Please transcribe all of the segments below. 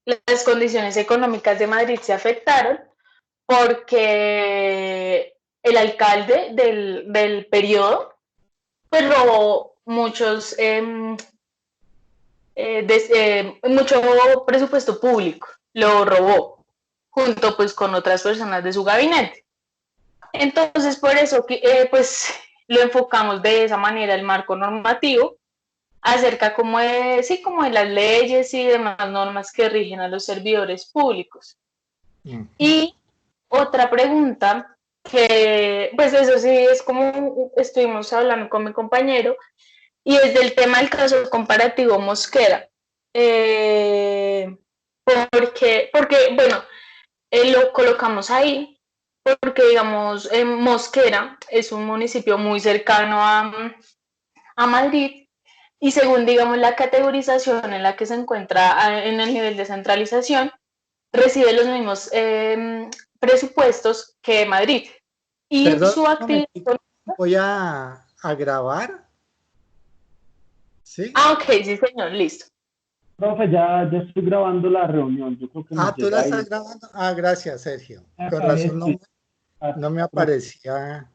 las condiciones económicas de Madrid se afectaron porque el alcalde del periodo pues robó mucho presupuesto público, lo robó junto pues con otras personas de su gabinete. Entonces por eso pues lo enfocamos de esa manera el marco normativo acerca como de, sí, como de las leyes y demás normas que rigen a los servidores públicos. Ujú. Y otra pregunta, que pues eso sí es como estuvimos hablando con mi compañero, y es del tema del caso comparativo Mosquera. Eh, porque, bueno, lo colocamos ahí porque, digamos, Mosquera es un municipio muy cercano a Madrid y según, digamos, la categorización en la que se encuentra en el nivel de centralización, recibe los mismos presupuestos que Madrid. Y Perdón, su un actividad... momentico, voy a grabar, ¿sí? Ah, ok, sí, señor, listo. Profe, ya estoy grabando la reunión. Yo creo que nos Ah, ¿tú la llega estás ahí. grabando? Ah, gracias, Sergio. Con Acá razón estoy. no me Profe. aparecía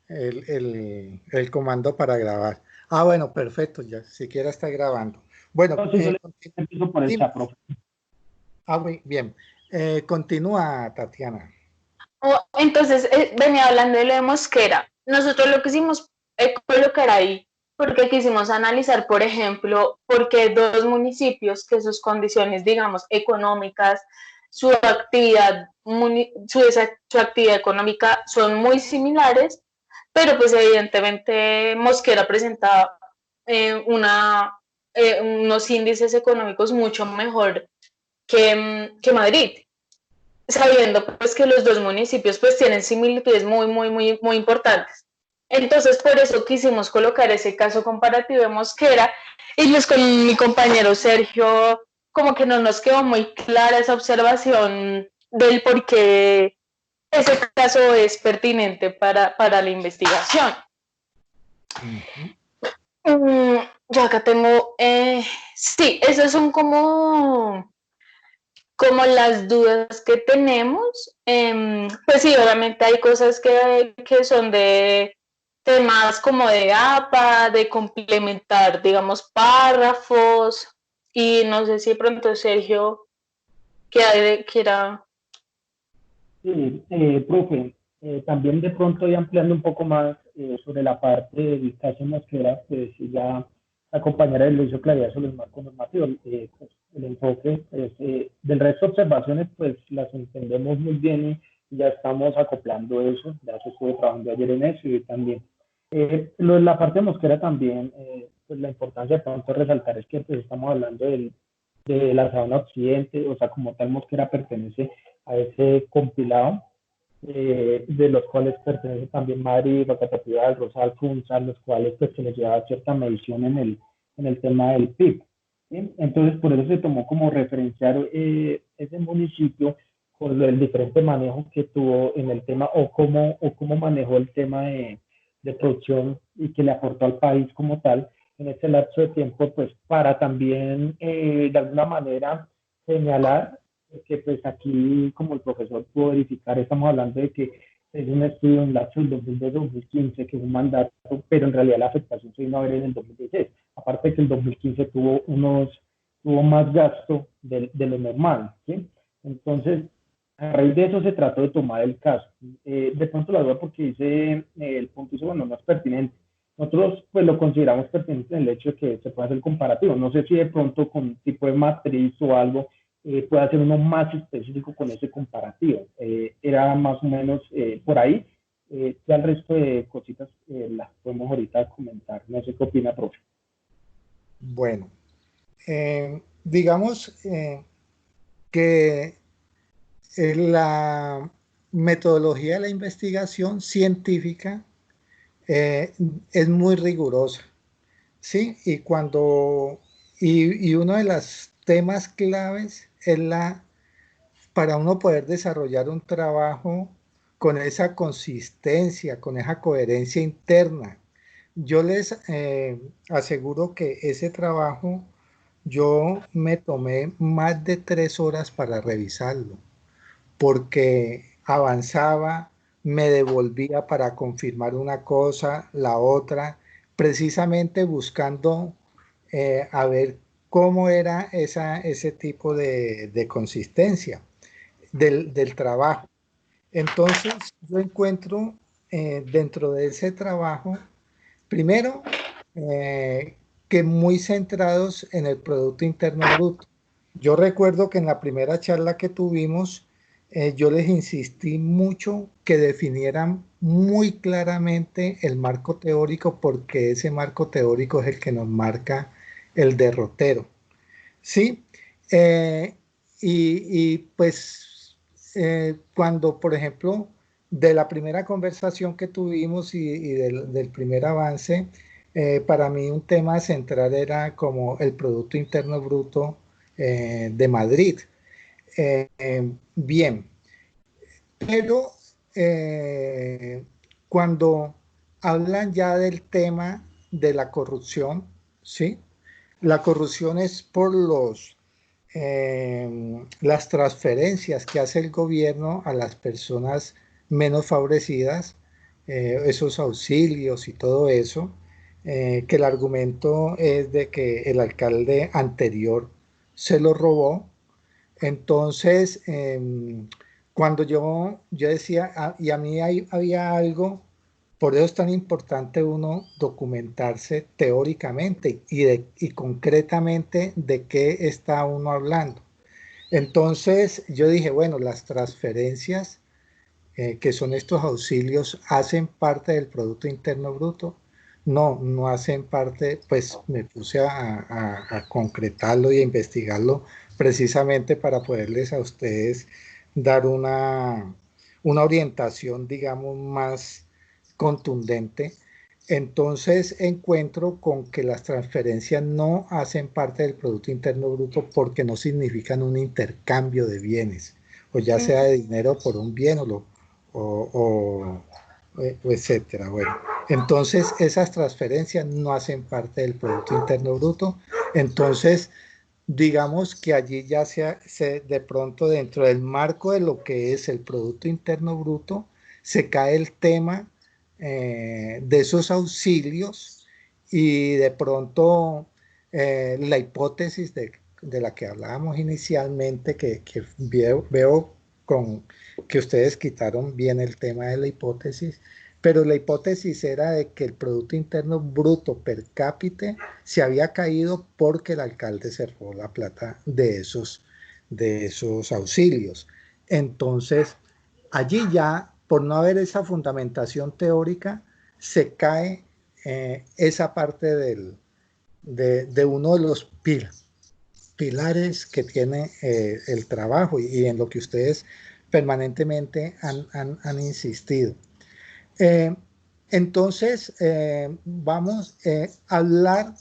el comando para grabar. Ah, bueno, perfecto, ya siquiera está grabando. Bueno, No, sí, yo le empiezo por el dime. chat, profe. Ah, muy bien. Continúa, Tatiana. Entonces, venía hablando de lo de Mosquera. Nosotros lo que hicimos es colocar ahí, porque quisimos analizar, por ejemplo, por qué dos municipios que sus condiciones, digamos, económicas, su actividad, su actividad económica son muy similares, pero pues evidentemente Mosquera presenta una, unos índices económicos mucho mejor que Madrid, sabiendo pues que los dos municipios pues tienen similitudes muy importantes. Entonces por eso quisimos colocar ese caso comparativo de Mosquera y pues con mi compañero Sergio como que no nos quedó muy clara esa observación del por qué ese caso es pertinente para la investigación. Ujú. Yo acá tengo, sí, esas son como las dudas que tenemos. Pues sí, obviamente hay cosas que son de temas como de APA, de complementar, digamos, párrafos, y no sé si de pronto Sergio quiera... Sí, profe, también de pronto y ampliando un poco más sobre la parte del caso Mosquera, pues ya la compañera le hizo claridad sobre el marco normativo. Pues, el enfoque del resto de observaciones, pues las entendemos muy bien y ya estamos acoplando eso. Ya se estuve trabajando ayer en eso y también. Lo de la parte de Mosquera también, pues la importancia de pronto resaltar es que pues, estamos hablando de la sabana occidente, o sea, como tal Mosquera pertenece a ese compilado, de los cuales pertenece también Madrid, Facatativá, Rosal, Funza, los cuales pues se les llevaba cierta medición en el tema del PIB. ¿Sí? Entonces, por eso se tomó como referenciar ese municipio con el diferente manejo que tuvo en el tema o cómo manejó el tema de producción y que le aportó al país como tal en ese lapso de tiempo, pues para también de alguna manera señalar que pues aquí, como el profesor pudo verificar, estamos hablando de que es un estudio en lapso del 2002-2015, que es un mandato, pero en realidad la afectación se vino a ver en el 2016. Aparte de que el 2015 tuvo más gasto de lo normal, ¿sí? Entonces, a raíz de eso se trató de tomar el caso. De pronto la duda porque dice, el punto dice, bueno, no es pertinente. Nosotros pues lo consideramos pertinente en el hecho de que se puede hacer comparativo. No sé si de pronto con tipo de matriz o algo puede hacer uno más específico con ese comparativo. Era más o menos por ahí. Ya el resto de cositas las podemos ahorita comentar. No sé qué opina, profe. Bueno, digamos que la metodología de la investigación científica eh, es muy rigurosa, ¿sí? Y uno de los temas claves es para uno poder desarrollar un trabajo con esa consistencia, con esa coherencia interna. Yo les aseguro que ese trabajo yo me tomé más de 3 horas para revisarlo, porque avanzaba, me devolvía para confirmar una cosa, la otra, precisamente buscando a ver cómo era ese tipo de consistencia del trabajo. Entonces, yo encuentro dentro de ese trabajo, primero, que muy centrados en el Producto Interno Bruto. Yo recuerdo que en la primera charla que tuvimos, yo les insistí mucho que definieran muy claramente el marco teórico, porque ese marco teórico es el que nos marca el derrotero. Sí, eh, pues cuando, por ejemplo, de la primera conversación que tuvimos y del primer avance, para mí un tema central era como el Producto Interno Bruto de Madrid. Bien, pero cuando hablan ya del tema de la corrupción, ¿sí? La corrupción es por las transferencias que hace el gobierno a las personas menos favorecidas, esos auxilios y todo eso, que el argumento es de que el alcalde anterior se lo robó. Entonces, cuando yo decía, y a mí había algo, por eso es tan importante uno documentarse teóricamente y concretamente de qué está uno hablando. Entonces, yo dije, bueno, las transferencias, que son estos auxilios, ¿hacen parte del Producto Interno Bruto? No, no hacen parte. Pues me puse a concretarlo y a investigarlo precisamente para poderles a ustedes dar una orientación, digamos, más contundente. Entonces encuentro con que las transferencias no hacen parte del Producto Interno Bruto porque no significan un intercambio de bienes, o ya sea de dinero por un bien etcétera. Bueno, entonces esas transferencias no hacen parte del Producto Interno Bruto. Entonces, digamos que allí ya de pronto dentro del marco de lo que es el Producto Interno Bruto, se cae el tema de esos auxilios y de pronto la hipótesis de la que hablábamos inicialmente, que veo con que ustedes quitaron bien el tema de la hipótesis, pero la hipótesis era de que el Producto Interno Bruto per cápita se había caído porque el alcalde se robó la plata de esos auxilios. Entonces, allí ya, por no haber esa fundamentación teórica, se cae esa parte de uno de los pilares que tiene el trabajo y en lo que ustedes permanentemente han insistido. Eh, entonces, vamos a hablar.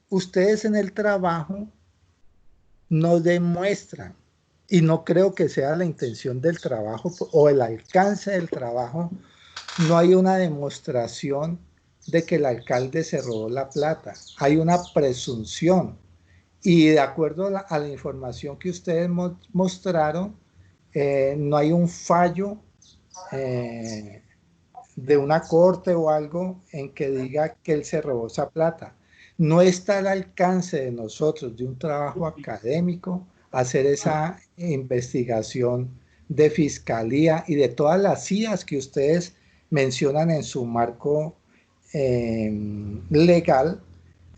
Ustedes en el trabajo no demuestran, y no creo que sea la intención del trabajo o el alcance del trabajo, no hay una demostración de que el alcalde se robó la plata. Hay una presunción. Y de acuerdo a la información que ustedes mostraron, no hay un fallo de una corte o algo en que diga que él se robó esa plata. No está al alcance de nosotros, de un trabajo académico, hacer esa investigación de fiscalía y de todas las IAS que ustedes mencionan en su marco legal,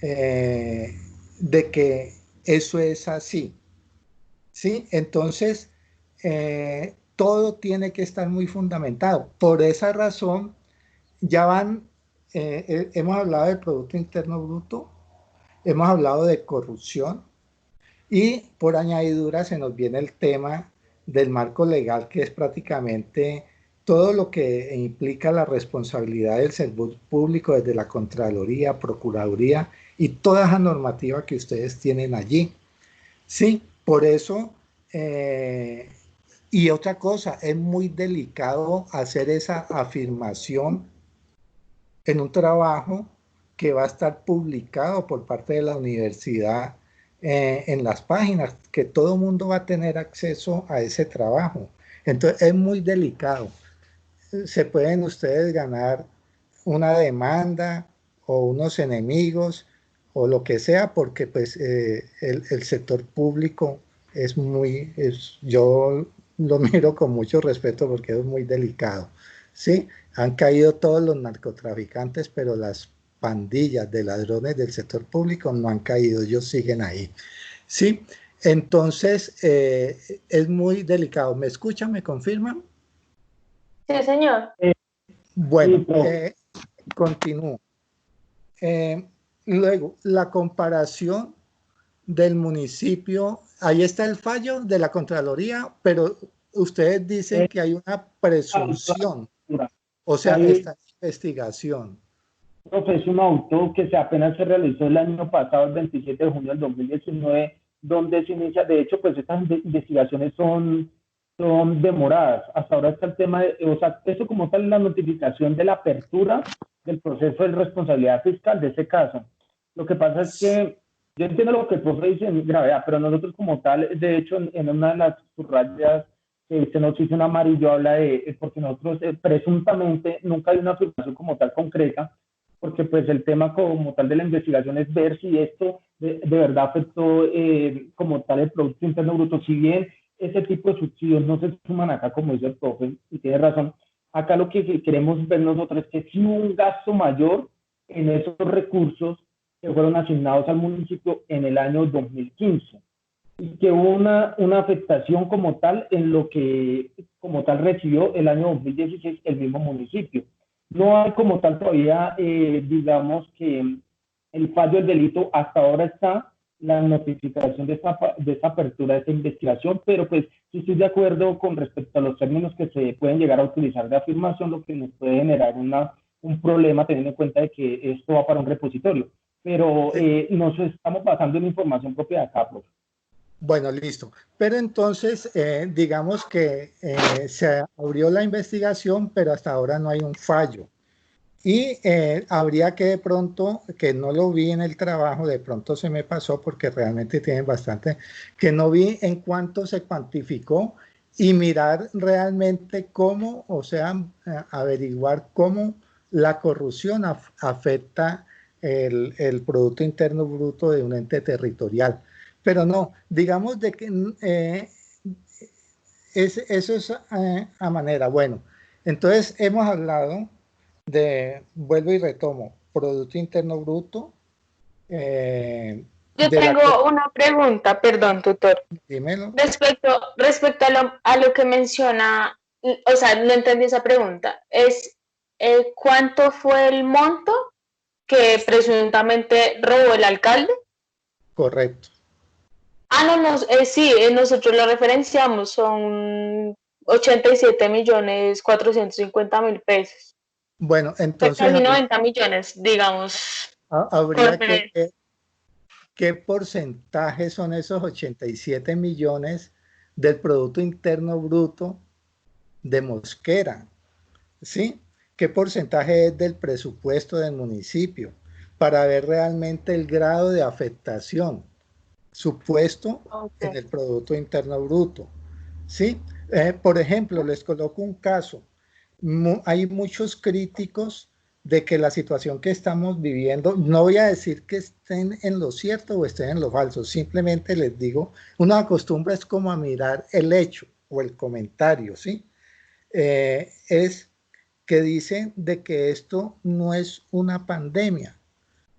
de que eso es así. ¿Sí? Entonces, todo tiene que estar muy fundamentado. Por esa razón, ya hemos hablado del Producto Interno Bruto, hemos hablado de corrupción y por añadidura se nos viene el tema del marco legal, que es prácticamente todo lo que implica la responsabilidad del servicio público desde la Contraloría, Procuraduría y toda esa normativa que ustedes tienen allí. Sí, por eso, y otra cosa, es muy delicado hacer esa afirmación en un trabajo que va a estar publicado por parte de la universidad en las páginas, que todo el mundo va a tener acceso a ese trabajo. Entonces es muy delicado. Se pueden ustedes ganar una demanda o unos enemigos o lo que sea, porque pues el sector público es muy, yo lo miro con mucho respeto porque es muy delicado. Sí, han caído todos los narcotraficantes, pero las pandillas de ladrones del sector público no han caído, ellos siguen ahí. Sí, entonces es muy delicado. ¿Me escuchan? ¿Me confirman? Sí, señor. Bueno, Sí, profe. continúo. Luego, la comparación del municipio, ahí está el fallo de la Contraloría, pero ustedes dicen que hay una presunción, o sea, Hay, está en investigación. profe, es un auto que apenas se realizó el año pasado, el 27 de junio del 2019, donde se inicia, de hecho, pues estas investigaciones son demoradas. Hasta ahora está el tema de, o sea, eso como tal, la notificación de la apertura del proceso de responsabilidad fiscal de ese caso. Lo que pasa es que yo entiendo lo que el profe dice en gravedad, pero nosotros como tal, de hecho, en una de las subrayas que se nos hizo en amarillo, habla de, porque nosotros presuntamente nunca hay una afirmación como tal concreta, porque pues el tema como tal de la investigación es ver si esto de verdad afectó como tal el Producto Interno Bruto. Si bien ese tipo de subsidios no se suman acá, como dice el profe, y tiene razón, acá lo que queremos ver nosotros es que sí hubo un gasto mayor en esos recursos que fueron asignados al municipio en el año 2015 y que hubo una afectación como tal en lo que como tal recibió el año 2016 el mismo municipio. No hay como tal todavía, digamos que el fallo del delito, hasta ahora está la notificación de esa apertura, de esa investigación, pero pues sí estoy de acuerdo con respecto a los términos que se pueden llegar a utilizar de afirmación, lo que nos puede generar un problema teniendo en cuenta de que esto va para un repositorio. Pero nos estamos basando en información propia de acá, profe. Bueno, listo. Pero entonces, digamos que se abrió la investigación, pero hasta ahora no hay un fallo. Y habría que de pronto, que no lo vi en el trabajo, de pronto se me pasó porque realmente tienen bastante, que no vi en cuánto se cuantificó y mirar realmente cómo, o sea, averiguar cómo la corrupción afecta el Producto Interno Bruto de un ente territorial. Pero no, digamos de que eso es a manera. Bueno, entonces hemos hablado vuelvo y retomo, Producto Interno Bruto, Yo de la, tengo una pregunta, perdón, tutor. dímelo, Respecto a lo que menciona, o sea, no entendí esa pregunta. Es ¿cuánto fue el monto que presuntamente robó el alcalde? correcto. Ah, no, no, sí, nosotros lo referenciamos, son 87.450.000 pesos. Bueno, Fue entonces casi 90 millones, digamos, habría que corte. ver qué porcentaje son esos 87 millones del Producto Interno Bruto de Mosquera, ¿sí? ¿Qué porcentaje es del presupuesto del municipio? Para ver realmente el grado de afectación supuesto en Okay. el Producto Interno Bruto. ¿Sí? Por ejemplo, les coloco un caso. Hay muchos críticos de que la situación que estamos viviendo, no voy a decir que estén en lo cierto o estén en lo falso, simplemente les digo, una costumbre es como a mirar el hecho o el comentario, ¿sí? Es que dicen de que esto no es una pandemia,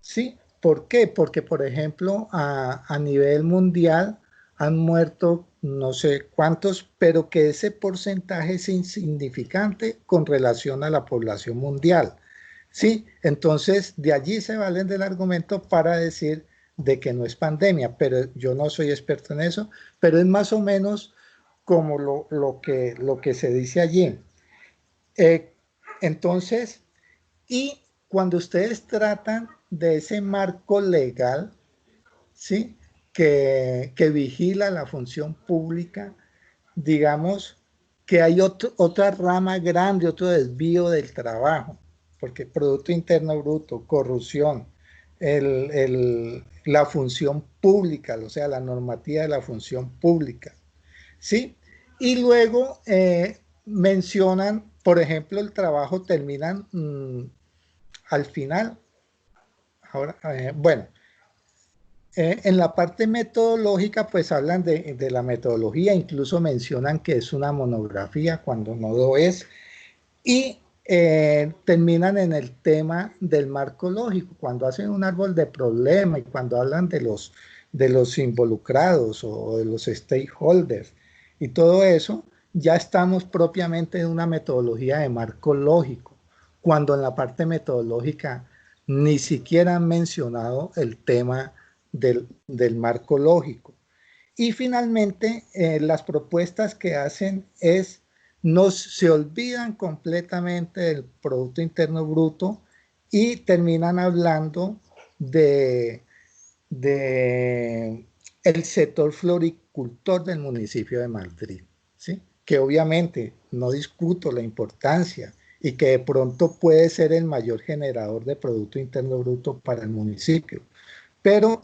¿sí? ¿Por qué? Porque, por ejemplo, a nivel mundial han muerto no sé cuántos, pero que ese porcentaje es insignificante con relación a la población mundial, ¿sí? Entonces, de allí se valen del argumento para decir de que no es pandemia, pero yo no soy experto en eso, pero es más o menos como lo que se dice allí. Eh, entonces, y cuando ustedes tratan de ese marco legal, ¿sí? Que vigila la función pública, digamos que hay otra rama grande, otro desvío del trabajo, porque Producto Interno Bruto, corrupción, la función pública, o sea, la normativa de la función pública, ¿sí? Y luego mencionan, por ejemplo, el trabajo terminan al final. Ahora, bueno, en la parte metodológica, pues hablan de la metodología, incluso mencionan que es una monografía cuando no lo es, y terminan en el tema del marco lógico, cuando hacen un árbol de problema y cuando hablan de los involucrados o de los stakeholders y todo eso, ya estamos propiamente en una metodología de marco lógico, cuando en la parte metodológica ni siquiera han mencionado el tema del marco lógico. Y finalmente, las propuestas que hacen es, se olvidan completamente del Producto Interno Bruto y terminan hablando de el sector floricultor del municipio de Madrid, ¿sí? Que obviamente no discuto la importancia y que de pronto puede ser el mayor generador de Producto Interno Bruto para el municipio, pero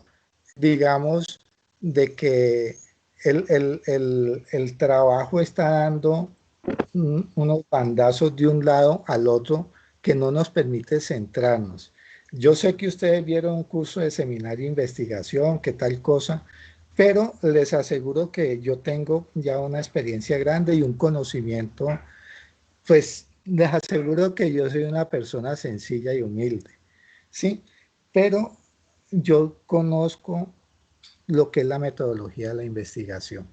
digamos de que el trabajo está dando unos bandazos de un lado al otro que no nos permite centrarnos. Yo sé que ustedes vieron un curso de seminario de investigación, que tal cosa, pero les aseguro que yo tengo ya una experiencia grande y un conocimiento, pues les aseguro que yo soy una persona sencilla y humilde, ¿sí? Pero yo conozco lo que es la metodología de la investigación.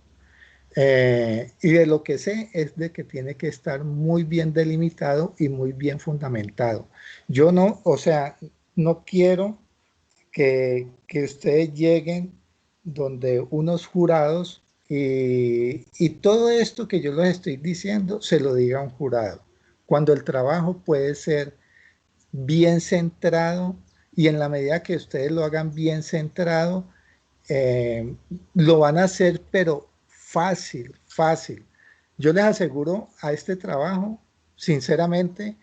Y de lo que sé es de que tiene que estar muy bien delimitado y muy bien fundamentado. Yo no, o sea, no quiero que ustedes lleguen donde unos jurados y todo esto que yo les estoy diciendo se lo diga a un jurado, cuando el trabajo puede ser bien centrado y en la medida que ustedes lo hagan bien centrado, eh, lo van a hacer, pero fácil, fácil. Yo les aseguro a este trabajo, sinceramente,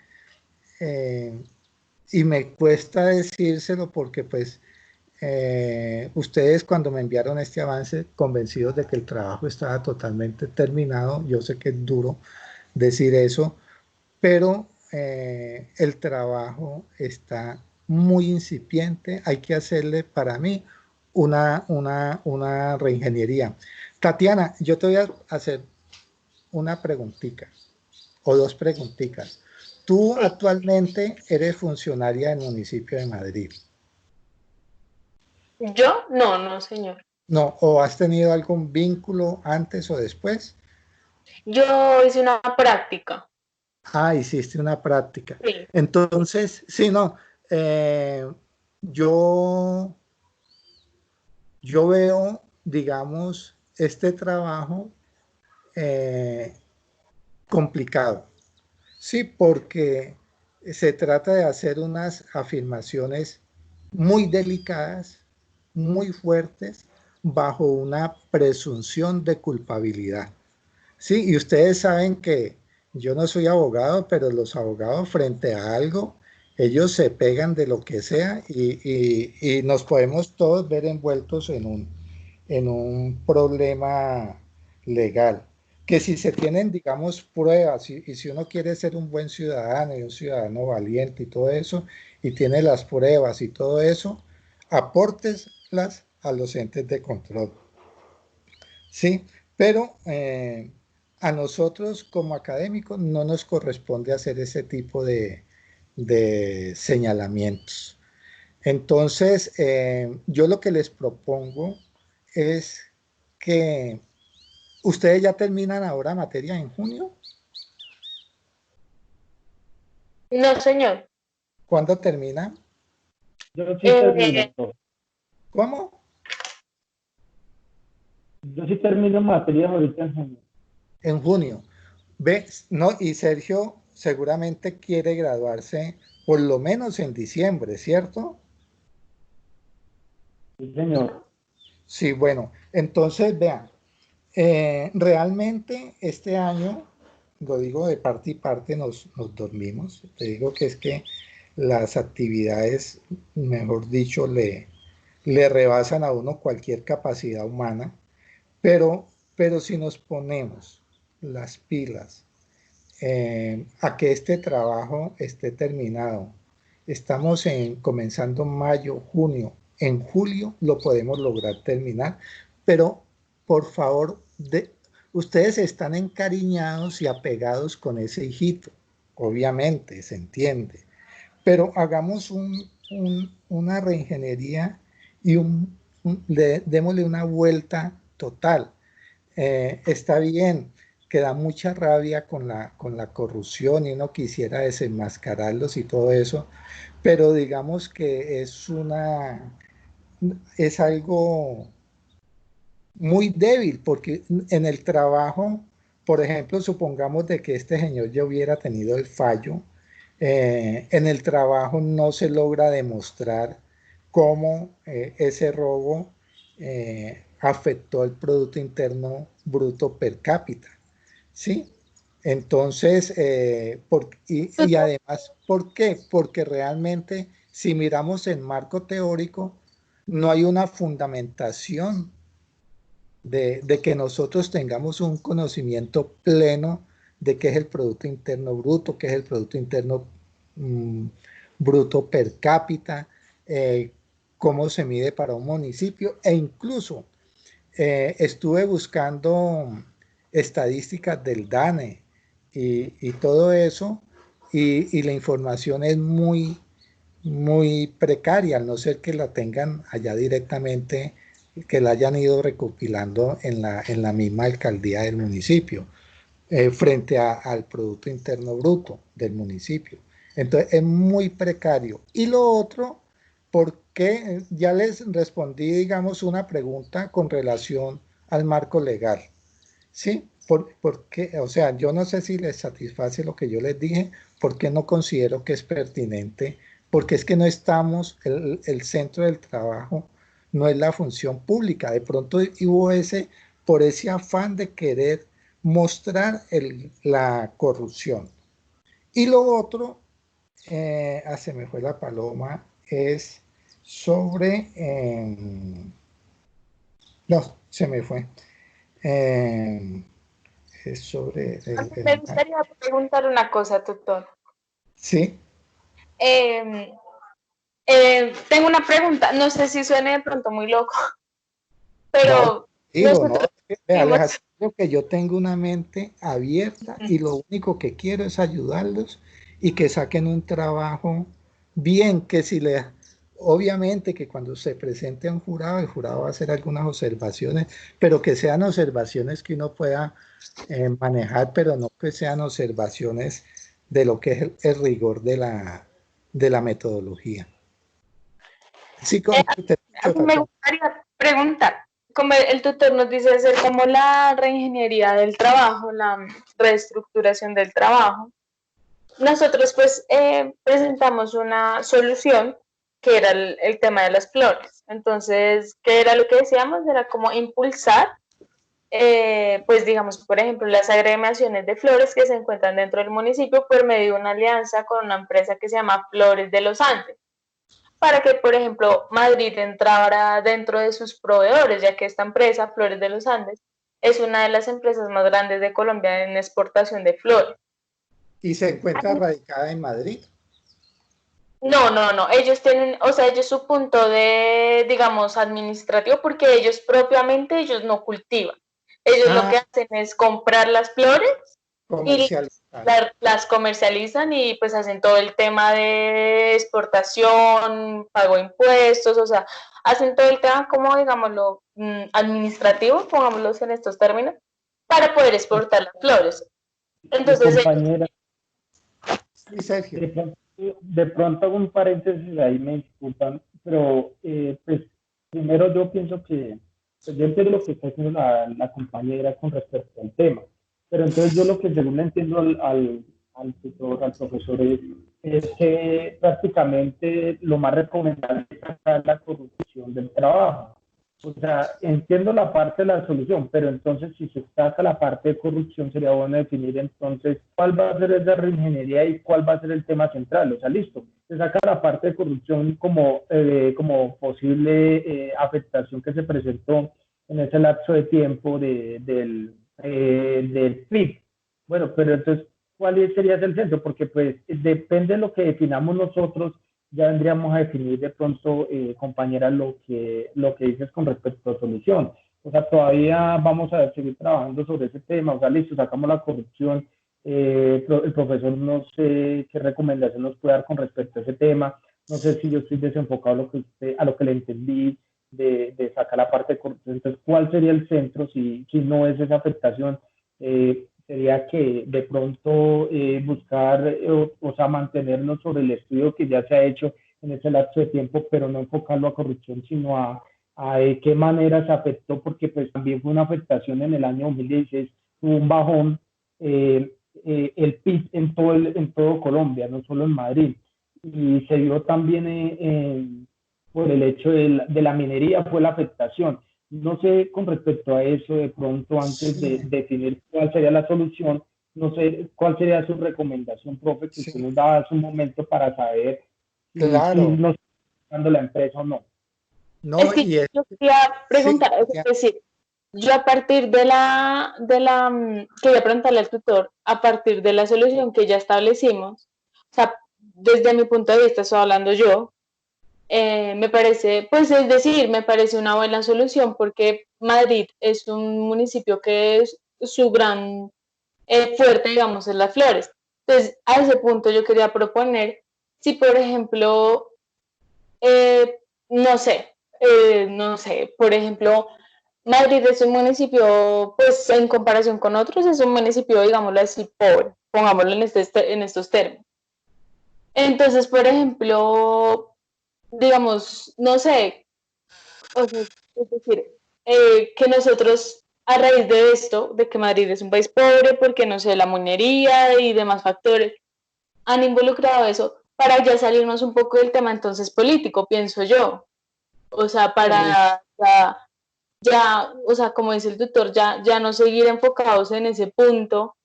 eh, y me cuesta decírselo porque pues ustedes cuando me enviaron este avance, convencidos de que el trabajo estaba totalmente terminado, yo sé que es duro decir eso, pero el trabajo está muy incipiente, hay que hacerle para mí una reingeniería. Tatiana, yo te voy a hacer una preguntita o dos preguntitas. Tú Sí. actualmente eres funcionaria del municipio de Madrid. ¿Yo? No, no, señor. No, o has tenido algún vínculo antes o después. Yo hice una práctica. Ah, hiciste una práctica. Sí. Entonces, sí, no, eh, yo yo veo, digamos, este trabajo eh, complicado. Sí, porque se trata de hacer unas afirmaciones muy delicadas, muy fuertes, bajo una presunción de culpabilidad. Sí, y ustedes saben que yo no soy abogado, pero los abogados frente a algo, ellos se pegan de lo que sea y nos podemos todos ver envueltos en un problema legal. Que si se tienen, digamos, pruebas y si uno quiere ser un buen ciudadano y un ciudadano valiente y todo eso, y tiene las pruebas y todo eso, apórteslas a los entes de control. Sí, pero a nosotros como académicos no nos corresponde hacer ese tipo de señalamientos. Entonces, yo lo que les propongo es que ustedes ya terminan ahora materia en junio. No, señor. ¿Cuándo terminan? Yo sí Eh, termino, profe. ¿Cómo? Yo sí termino materias ahorita en junio. En junio. ¿Ve? No, y Sergio seguramente quiere graduarse por lo menos en diciembre, ¿cierto? Sí, señor. Sí, bueno, entonces vean, realmente este año lo digo de parte y parte, nos dormimos. Te digo que es que las actividades, mejor dicho, le rebasan a uno cualquier capacidad humana, pero si nos ponemos las pilas a que este trabajo esté terminado, estamos comenzando mayo, junio, en julio lo podemos lograr terminar, pero por favor, ustedes están encariñados y apegados con ese hijito, obviamente, se entiende, pero hagamos una reingeniería y démosle una vuelta total. Está bien, que da mucha rabia con la corrupción y uno quisiera desenmascararlos y todo eso, pero digamos que es algo muy débil, porque en el trabajo, por ejemplo, supongamos de que este señor ya hubiera tenido el fallo, en el trabajo no se logra demostrar cómo ese robo afectó el Producto Interno Bruto per cápita, ¿sí? Entonces, y además, ¿por qué? Porque realmente, si miramos el marco teórico, no hay una fundamentación de que nosotros tengamos un conocimiento pleno de qué es el Producto Interno Bruto, qué es el Producto Interno Bruto per cápita, cómo se mide para un municipio, e incluso estuve buscando estadísticas del DANE y todo eso, y la información es muy precaria, al no ser que la tengan allá directamente, que la hayan ido recopilando en la misma alcaldía del municipio, frente al Producto Interno Bruto del municipio. Entonces es muy precario. Y lo otro, porque ya les respondí, digamos, una pregunta con relación al marco legal. ¿Sí? Porque, o sea, yo no sé si les satisface lo que yo les dije, porque no considero que es pertinente, porque es que no estamos, el centro del trabajo no es la función pública. De pronto hubo por ese afán de querer mostrar la corrupción. Y lo otro, se me fue la paloma, es sobre, no, se me fue. Es sobre Me gustaría preguntar una cosa, tutor. Sí. Tengo una pregunta, no sé si suene de pronto muy loco, pero nosotros les aseguro que yo tengo una mente abierta y lo único que quiero es ayudarlos y que saquen un trabajo bien, que si les, obviamente que cuando se presente a un jurado, el jurado va a hacer algunas observaciones, pero que sean observaciones que uno pueda manejar, pero no que sean observaciones de lo que es el rigor de la metodología. Sí, me gustaría preguntar, como el tutor nos dice hacer como la reingeniería del trabajo, la reestructuración del trabajo, nosotros pues presentamos una solución que era el tema de las flores. Entonces, ¿qué era lo que decíamos? Era como impulsar, pues digamos, por ejemplo, las agremiaciones de flores que se encuentran dentro del municipio por medio de una alianza con una empresa que se llama Flores de los Andes, para que, por ejemplo, Madrid entrara dentro de sus proveedores, ya que esta empresa, Flores de los Andes, es una de las empresas más grandes de Colombia en exportación de flores. ¿Y se encuentra radicada en Madrid? No, ellos tienen, o sea, ellos su punto de, digamos, administrativo, porque ellos propiamente, ellos no cultivan. Ellos lo que hacen es comprar las flores y las comercializan y pues hacen todo el tema de exportación, pago de impuestos, o sea, hacen todo el tema como, digámoslo, administrativo, pongámoslos en estos términos, para poder exportar las flores. Entonces, compañera, sí, Sergio. De pronto hago un paréntesis ahí, me disculpan, pero pues primero yo pienso que, pues yo entiendo lo que está haciendo la compañera con respecto al tema, pero entonces yo lo que según le entiendo al tutor, al profesor, es que prácticamente lo más recomendable es sacar la corrupción del trabajo. O sea, entiendo la parte de la solución, pero entonces si se saca la parte de corrupción, sería bueno definir entonces cuál va a ser esa reingeniería y cuál va a ser el tema central. O sea, listo, se saca la parte de corrupción como posible afectación que se presentó en ese lapso de tiempo del PIB. Bueno, pero entonces, ¿cuál sería el centro? Porque pues depende de lo que definamos nosotros, ya vendríamos a definir de pronto, compañera, lo que dices con respecto a solución. O sea, todavía vamos a seguir trabajando sobre ese tema. O sea, listo, sacamos la corrupción. El profesor no sé qué recomendación nos puede dar con respecto a ese tema. No sé si yo estoy desenfocado a lo que le entendí de sacar la parte de corrupción. Entonces, ¿cuál sería el centro si no es esa afectación? Sería que de pronto buscar, o sea, mantenernos sobre el estudio que ya se ha hecho en ese lapso de tiempo, pero no enfocarlo a corrupción, sino a de qué manera se afectó, porque pues también fue una afectación en el año 2016, hubo un bajón, el PIB en todo Colombia, no solo en Madrid, y se dio también por el hecho de la minería, fue la afectación. No sé, con respecto a eso, de pronto, antes de Sí, definir cuál sería la solución, no sé cuál sería su recomendación, profe, que usted sí, nos daba hace un momento para saber si claro. nos está dando la empresa o no. Es No, que y es, yo quería sí, preguntar, es decir, yo a partir quería preguntarle al tutor, a partir de la solución que ya establecimos, o sea, desde mi punto de vista, estoy hablando yo, me parece, pues es decir, me parece una buena solución porque Madrid es un municipio que es su gran fuerte, digamos, en las flores. Entonces, a ese punto yo quería proponer, si por ejemplo, eh, no sé, no sé, por ejemplo, Madrid es un municipio, pues en comparación con otros, es un municipio, digámoslo así, pobre, pongámoslo en estos términos. Entonces, por ejemplo, digamos, no sé, o sea, es decir, que nosotros, a raíz de esto, de que Madrid es un país pobre, porque no sé, la minería y demás factores, han involucrado eso para ya salirnos un poco del tema entonces político, pienso yo. O sea, Eh, para o sea, como dice el tutor, ya no seguir enfocados en ese punto,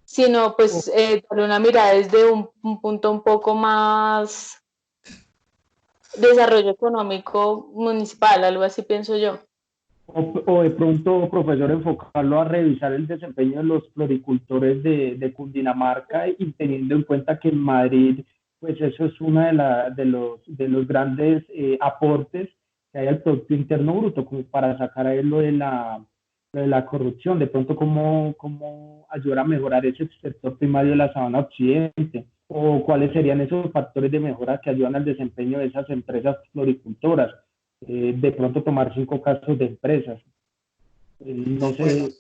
sino o, pues darle una mirada desde un punto un poco más desarrollo económico municipal, algo así pienso yo. o de pronto, profesor, enfocarlo a revisar el desempeño de los floricultores de Cundinamarca, y teniendo en cuenta que en Madrid, pues eso es uno de los grandes aportes que hay al Producto Interno Bruto, como para sacar a él lo de la corrupción, de pronto cómo ayudar a mejorar ese sector primario de la sabana occidente, o cuáles serían esos factores de mejora que ayudan al desempeño de esas empresas floricultoras. De pronto tomar 5 casos de empresas. No bueno, sé.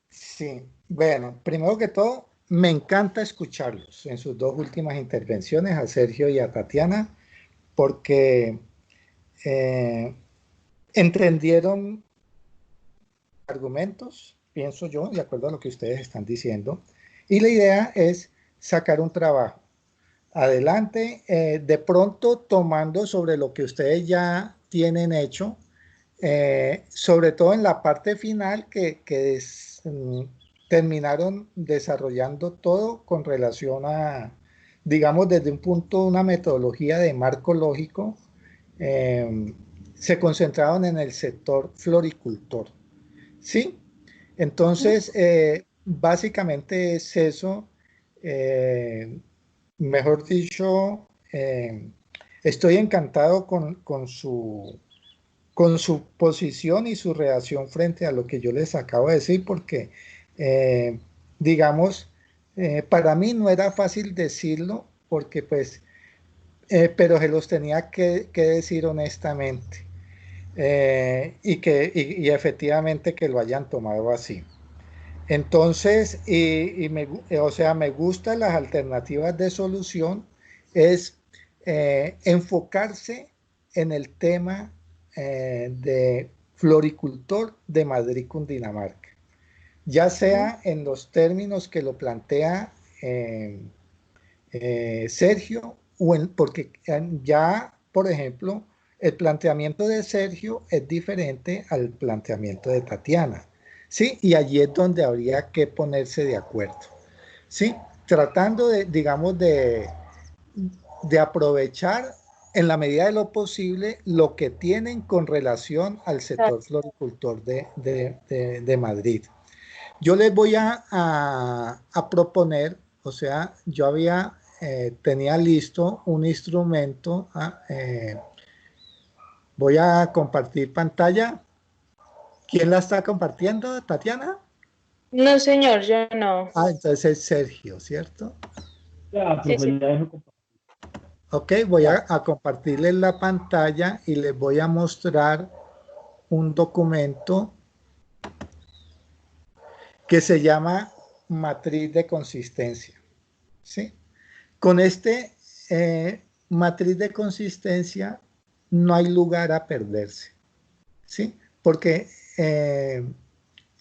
sí. Bueno, primero que todo, me encanta escucharlos en sus dos últimas intervenciones, a Sergio y a Tatiana, porque eh, entendieron argumentos, pienso yo, de acuerdo a lo que ustedes están diciendo, y la idea es sacar un trabajo adelante, de pronto tomando sobre lo que ustedes ya tienen hecho, sobre todo en la parte final terminaron desarrollando todo con relación a, digamos, desde un punto, una metodología de marco lógico, eh, se concentraron en el sector floricultor. ¿Sí? Entonces, básicamente es eso. Eh, Mejor dicho, estoy encantado con su posición y su reacción frente a lo que yo les acabo de decir, porque, eh, digamos, para mí no era fácil decirlo, porque pues, pero se los tenía que decir honestamente, y efectivamente que lo hayan tomado así. Entonces, o sea, me gustan las alternativas de solución, es enfocarse en el tema de floricultor de Madrid, Cundinamarca, ya sea en los términos que lo plantea Sergio, porque ya, por ejemplo, el planteamiento de Sergio es diferente al planteamiento de Tatiana, ¿sí? Y allí es donde habría que ponerse de acuerdo, ¿sí? Tratando de, digamos, de aprovechar en la medida de lo posible lo que tienen con relación al sector floricultor de Madrid. Yo les voy a proponer, o sea, yo tenía listo un instrumento, voy a compartir pantalla. ¿Quién la está compartiendo, Tatiana? No, señor, yo no. Ah, entonces es Sergio, ¿cierto? Ya, Sí, profe, sí. ya dejo compartir. Ok, voy Ya. a compartirles la pantalla y les voy a mostrar un documento que se llama matriz de consistencia, ¿sí? Con matriz de consistencia no hay lugar a perderse, ¿sí? Porque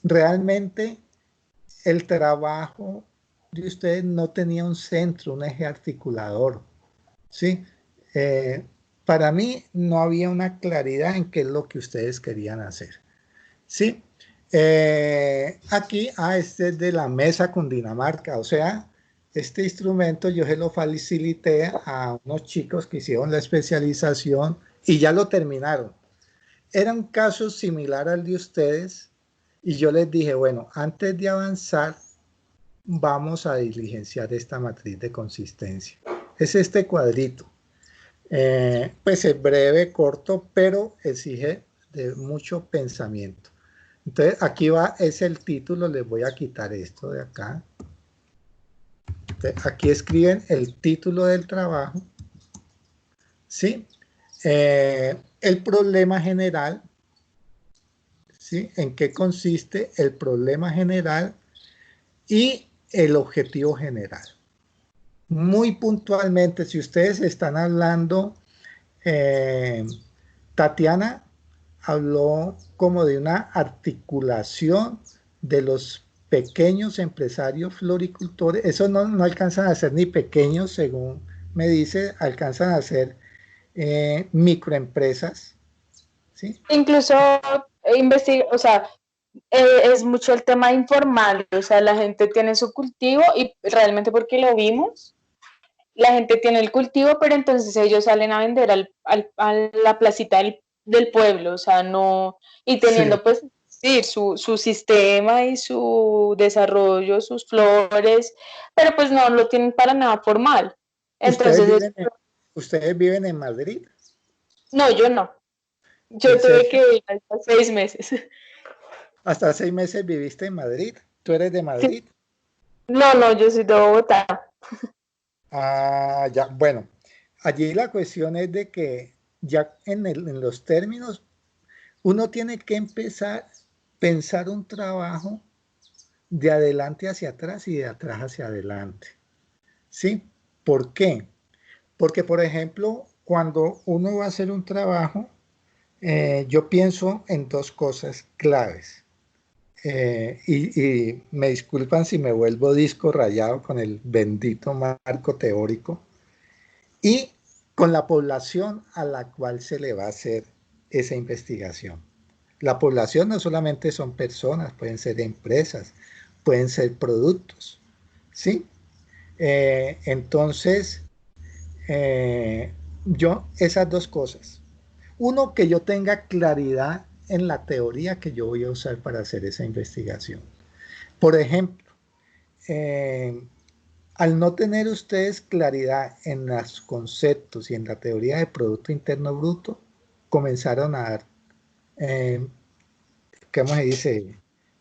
realmente el trabajo de ustedes no tenía un centro, un eje articulador, ¿sí? Eh, para mí no había una claridad en qué es lo que ustedes querían hacer, ¿sí? Aquí, este es de la mesa Cundinamarca, o sea, este instrumento yo se lo facilité a unos chicos que hicieron la especialización y ya lo terminaron. Era un caso similar al de ustedes y yo les dije, bueno, antes de avanzar, vamos a diligenciar esta matriz de consistencia. Es este cuadrito. Pues es breve, corto, pero exige de mucho pensamiento. Entonces, aquí es el título, les voy a quitar esto de acá. Entonces, aquí escriben el título del trabajo, ¿sí? El problema general, ¿sí? ¿En qué consiste el problema general y el objetivo general? Muy puntualmente, si ustedes están hablando, Tatiana habló como de una articulación de los pequeños empresarios floricultores. Eso no alcanzan a ser ni pequeños, según me dice, alcanzan a ser microempresas, ¿sí? Incluso o sea, es mucho el tema informal, o sea, la gente tiene su cultivo y realmente porque lo vimos, la gente tiene el cultivo, pero entonces ellos salen a vender a la placita del pueblo, o sea, no, y Sí. teniendo pues sí, su sistema y su desarrollo, sus flores, pero pues no lo tienen para nada formal. ¿Ustedes Entonces, ustedes viven en Madrid? no, yo no. ¿En Yo tuve serio? que ir hasta 6 meses. ¿Hasta 6 meses viviste en Madrid? ¿Tú eres de Madrid? No, no, yo soy de Bogotá. Ah, ya, bueno, allí la cuestión es de que ya en los términos, uno tiene que empezar a pensar un trabajo de adelante hacia atrás y de atrás hacia adelante, ¿sí? ¿Por qué? Porque, por ejemplo, cuando uno va a hacer un trabajo, yo pienso en dos cosas claves. Y me disculpan si me vuelvo disco rayado con el bendito marco teórico, y con la población a la cual se le va a hacer esa investigación. La población no solamente son personas, pueden ser empresas, pueden ser productos, ¿sí? Entonces, yo, esas dos cosas. Uno, que yo tenga claridad en la teoría que yo voy a usar para hacer esa investigación. Por ejemplo, eh, al no tener ustedes claridad en los conceptos y en la teoría de Producto Interno Bruto, comenzaron a dar, eh, ¿cómo se dice?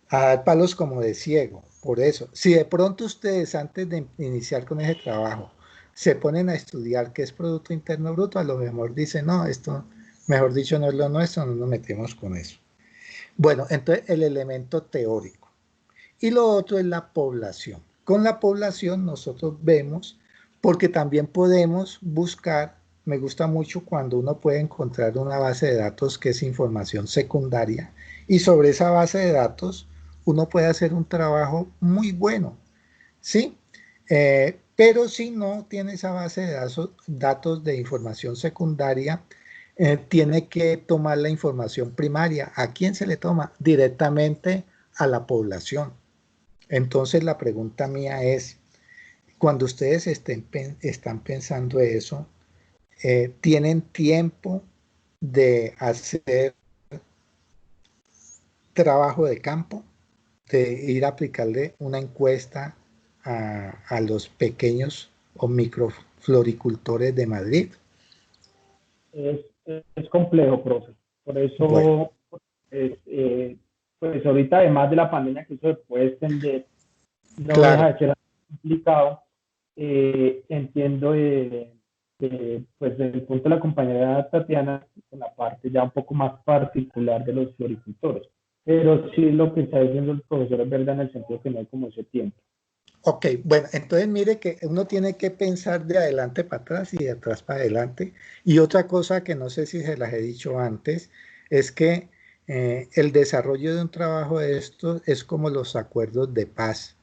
A dar palos como de ciego. Por eso, si de pronto ustedes antes de iniciar con ese trabajo se ponen a estudiar qué es Producto Interno Bruto, a lo mejor dicen, no, esto, mejor dicho, no es lo nuestro, no nos metemos con eso. Bueno, entonces el elemento teórico. Y lo otro es la población. Con la población nosotros vemos, porque también podemos buscar, me gusta mucho cuando uno puede encontrar una base de datos que es información secundaria, y sobre esa base de datos uno puede hacer un trabajo muy bueno, ¿sí? Pero si no tiene esa base de datos de información secundaria, tiene que tomar la información primaria. ¿A quién se le toma? Directamente a la población. Entonces la pregunta mía es, cuando ustedes están pensando eso, ¿tienen tiempo de hacer trabajo de campo, de ir a aplicarle una encuesta a los pequeños o microfloricultores de Madrid? Es complejo, profe. Por Bueno, eso, pues ahorita, además de la pandemia, que eso se puede extender, no deja claro. de ser complicado. Entiendo, pues desde el punto de la compañera Tatiana, en la parte ya un poco más particular de los floricultores. Pero sí lo que está diciendo el profesor es verdad en el sentido que no hay como ese tiempo. Ok, bueno, entonces mire que uno tiene que pensar de adelante para atrás y de atrás para adelante. Y otra cosa que no sé si se las he dicho antes, es que el desarrollo de un trabajo de esto es como los acuerdos de paz.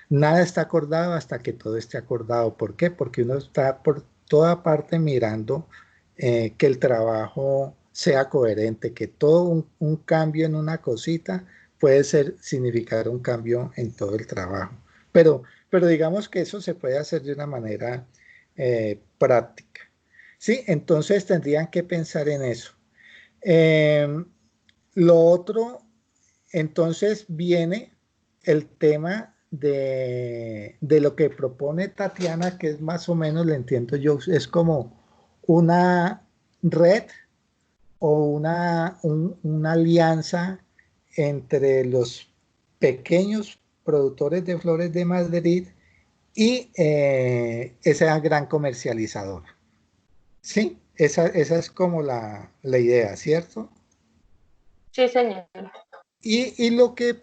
Nada está acordado hasta que todo esté acordado. ¿Por qué? Porque uno está por toda parte mirando que el trabajo sea coherente, que todo un cambio en una cosita puede significar un cambio en todo el trabajo. Pero digamos que eso se puede hacer de una manera práctica. Sí, entonces tendrían que pensar en eso. Eh, lo otro, entonces viene el tema de lo que propone Tatiana, que es más o menos, le entiendo yo, es como una red o una alianza entre los pequeños productores de flores de Madrid y esa gran comercializadora. Sí, esa es como la idea, ¿cierto? Sí, señor. Y lo que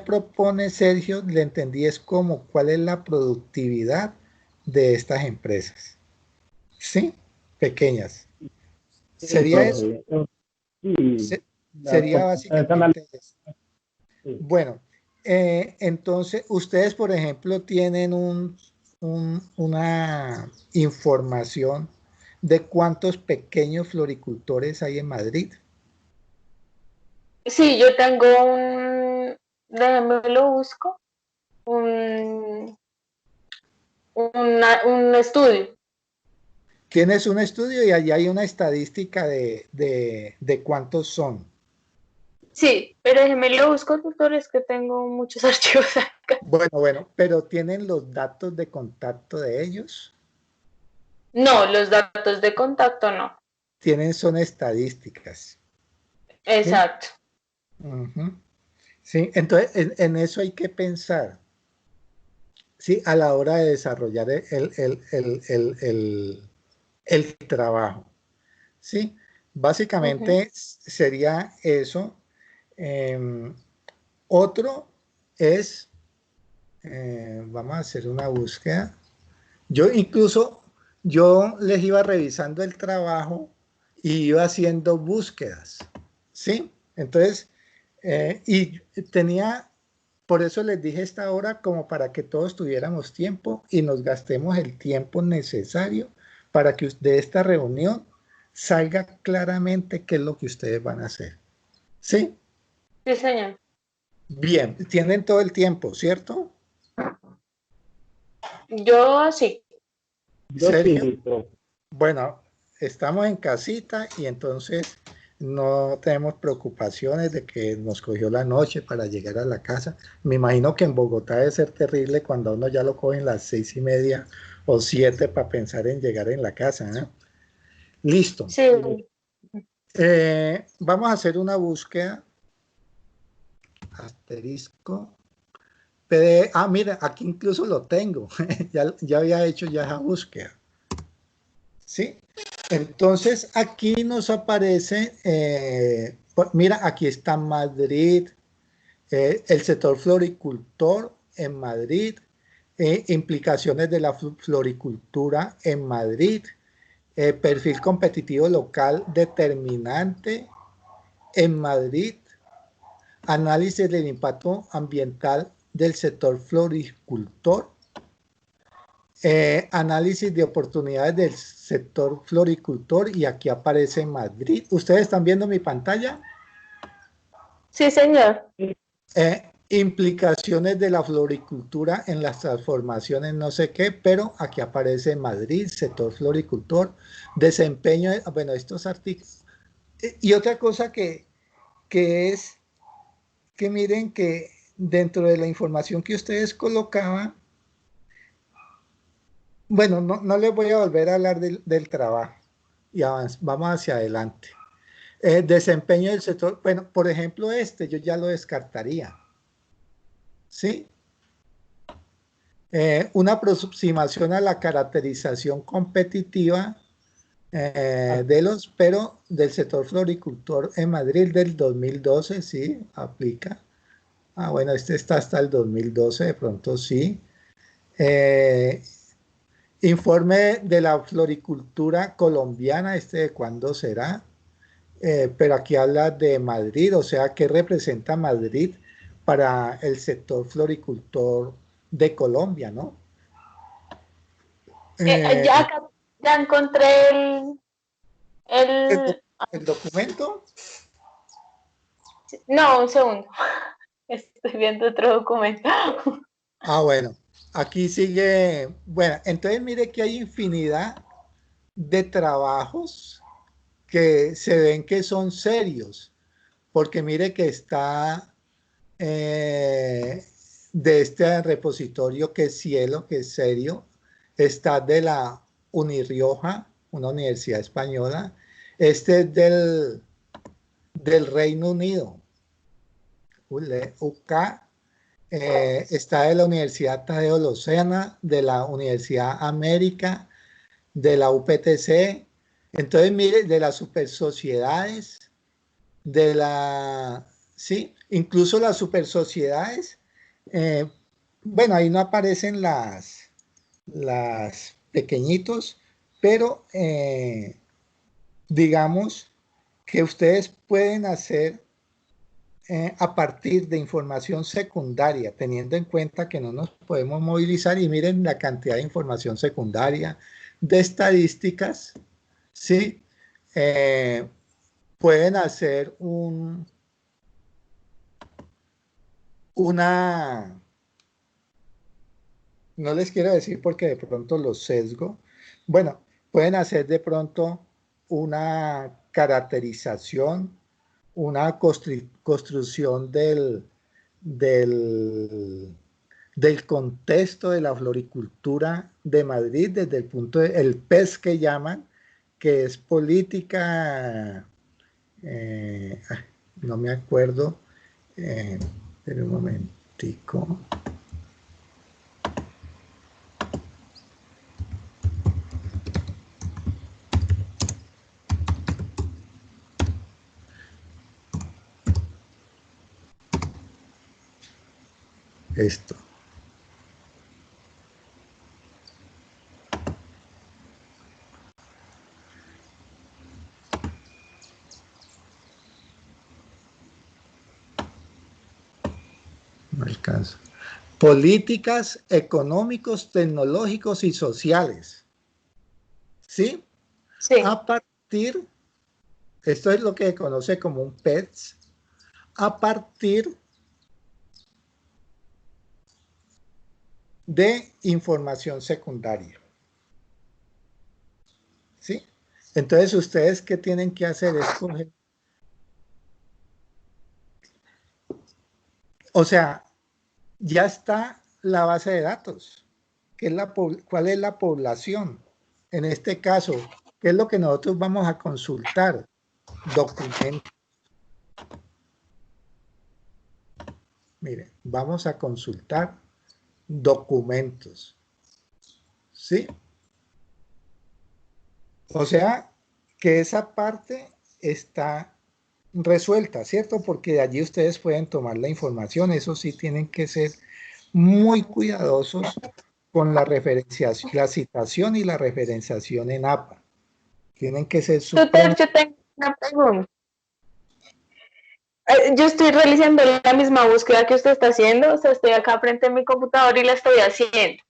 propone Sergio, le entendí, es como cuál es la productividad de estas empresas. ¿Sí? Pequeñas. Sí, ¿Sería eso? profe. Sí, Sería esa análisis, básicamente eso. sí. Bueno, entonces ustedes, por ejemplo, tienen una información de cuántos pequeños floricultores hay en Madrid. Sí, yo tengo déjame lo busco, un, un estudio. Tienes un estudio y allí hay una estadística de cuántos son. Sí, pero déjeme lo busco, tutor, es que tengo muchos archivos acá. Bueno, pero ¿tienen los datos de contacto de ellos? No, los datos de contacto no. Son estadísticas. ¿Sí? Exacto. Ujú. Sí, entonces en eso hay que pensar. Sí, a la hora de desarrollar el trabajo. Sí, Ujú. básicamente sería eso. Eh, otro es, vamos a hacer una búsqueda. Yo les iba revisando el trabajo y iba haciendo búsquedas. ¿Sí? Entonces, y tenía, por eso les dije esta hora, como para que todos tuviéramos tiempo y nos gastemos el tiempo necesario para que de esta reunión salga claramente qué es lo que ustedes van a hacer. ¿Sí? Sí, señor. Bien, tienen todo el tiempo, ¿cierto? Yo sí. Yo Sergio, sí, profe. bueno, estamos en casita y entonces no tenemos preocupaciones de que nos cogió la noche para llegar a la casa. Me imagino que en Bogotá debe ser terrible cuando a uno ya lo cogen las 6:30 o 7 para pensar en llegar en la casa, ¿no? Listo. Sí. Vamos a hacer una búsqueda. Asterisco. Mira, aquí incluso lo tengo. Ya había hecho ya esa búsqueda. ¿Sí? Entonces aquí nos aparece, mira, aquí está Madrid, el sector floricultor en Madrid, implicaciones de la floricultura en Madrid, perfil competitivo local determinante en Madrid, análisis del impacto ambiental del sector floricultor, Análisis de oportunidades del sector floricultor y aquí aparece Madrid. ¿Ustedes están viendo mi pantalla? Sí, señor. Implicaciones de la floricultura en las transformaciones, no sé qué, pero aquí aparece Madrid, sector floricultor, desempeño, bueno, estos artículos. Y otra cosa que es que miren que dentro de la información que ustedes colocaban, bueno, no les voy a volver a hablar del trabajo y vamos hacia adelante. Desempeño del sector, bueno, por ejemplo yo ya lo descartaría, ¿sí? Una aproximación a la caracterización competitiva pero del sector floricultor en Madrid del 2012, sí, aplica. Bueno, este está hasta el 2012, de pronto sí. Informe de la floricultura colombiana, ¿de cuándo será? Pero aquí habla de Madrid, o sea, ¿qué representa Madrid para el sector floricultor de Colombia, no? Ya, ya encontré el documento. No, un segundo. Estoy viendo otro documento. Bueno, aquí sigue. Bueno, entonces mire que hay infinidad de trabajos que se ven que son serios, porque mire que está de este repositorio que es Cielo, que es serio, está de la Unirioja, una universidad española, este es del Reino Unido, UK, está de la Universidad Tadeo Lozana, de la Universidad América, de la UPTC, entonces mire, de las super sociedades, sí, incluso las super sociedades, bueno, ahí no aparecen las pequeñitos, pero digamos que ustedes pueden hacer a partir de información secundaria, teniendo en cuenta que no nos podemos movilizar, y miren la cantidad de información secundaria, de estadísticas, ¿sí? Pueden hacer no les quiero decir porque de pronto los sesgo, bueno, pueden hacer de pronto una caracterización, una construcción del contexto de la floricultura de Madrid desde el punto del PES que llaman, que es política, no me acuerdo, espera un momentico. Esto. No alcanzo. Políticas económicos, tecnológicos y sociales. ¿Sí? Sí. A partir, esto es lo que se conoce como un PETS, a partir de información secundaria. ¿Sí? Entonces, ustedes, ¿qué tienen que hacer? Escoger. O sea, ya está la base de datos. ¿Cuál es la población? En este caso, ¿qué es lo que nosotros vamos a consultar? Documentos. Miren, vamos a consultar documentos. ¿Sí? O sea, que esa parte está resuelta, ¿cierto? Porque de allí ustedes pueden tomar la información. Eso sí, tienen que ser muy cuidadosos con la referenciación, la citación y la referenciación en APA. Tienen que ser Tutor, yo tengo una pregunta. Yo estoy realizando la misma búsqueda que usted está haciendo, o sea, estoy acá frente a mi computador y la estoy haciendo.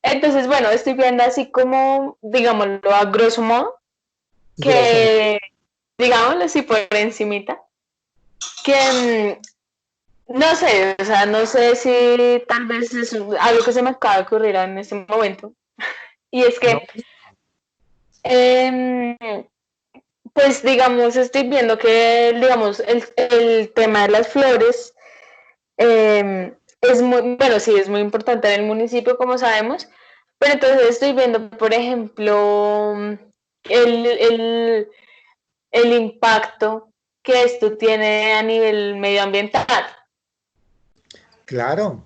Entonces, bueno, estoy viendo así como, digámoslo a grosso modo, Grosso. que, digámoslo así por encimita, que no sé, o sea, no sé si tal vez es algo que se me acaba de ocurrir en este momento. Y es No, que, eh, pues digamos, estoy viendo que, digamos, el tema de las flores es muy, bueno, sí, es muy importante en el municipio, como sabemos, pero entonces estoy viendo, por ejemplo, el, el, el impacto que esto tiene a nivel medioambiental. claro.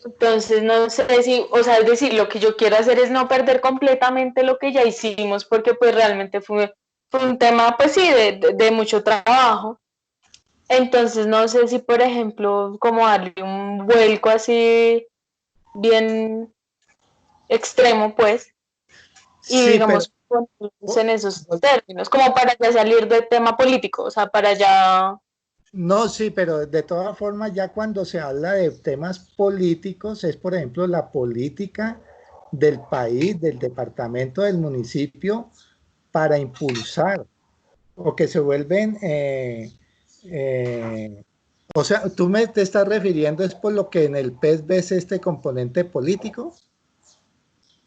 Entonces, no sé si, o sea, es decir, lo que yo quiero hacer es no perder completamente lo que ya hicimos, porque pues realmente fue un tema, pues sí, de mucho trabajo. Entonces, no sé si, por ejemplo, como darle un vuelco así bien extremo, pues, y Sí, pero digamos, ponernos vo- en esos vo- términos, como para ya salir del tema político, o sea, para ya... no, sí, pero de todas formas, ya cuando se habla de temas políticos, es por ejemplo la política del país, del departamento, del municipio, para impulsar o que se vuelven, eh, o sea, tú me te estás refiriendo es por lo que en el PES ves este componente político.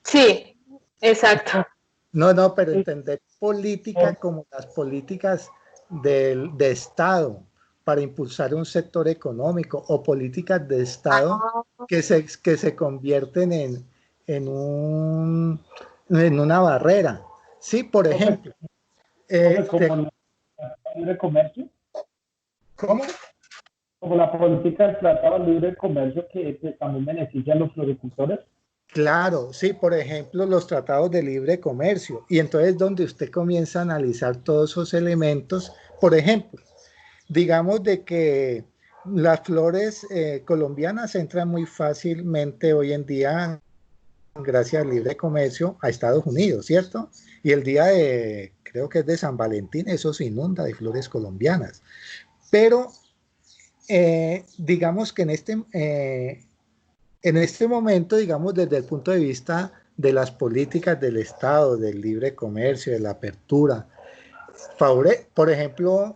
Sí, exacto. No, no, pero Sí, entender política por- como las políticas de Estado para impulsar un sector económico o políticas de Estado Ah, que se convierten en, un, en una barrera. Sí, por profe, ejemplo, profe, te, como la libre comercio, ¿cómo? como la política del Tratado de Libre Comercio que pues, también beneficia a los floricultores. Claro, sí, por ejemplo, los tratados de libre comercio. Y entonces donde usted comienza a analizar todos esos elementos, por ejemplo, digamos de que las flores colombianas entran muy fácilmente hoy en día, gracias al libre comercio, a Estados Unidos, ¿cierto? Y el día de, creo que es de San Valentín, eso se inunda de flores colombianas. Pero digamos que en este momento, digamos, desde el punto de vista de las políticas del Estado, del libre comercio, de la apertura, por ejemplo,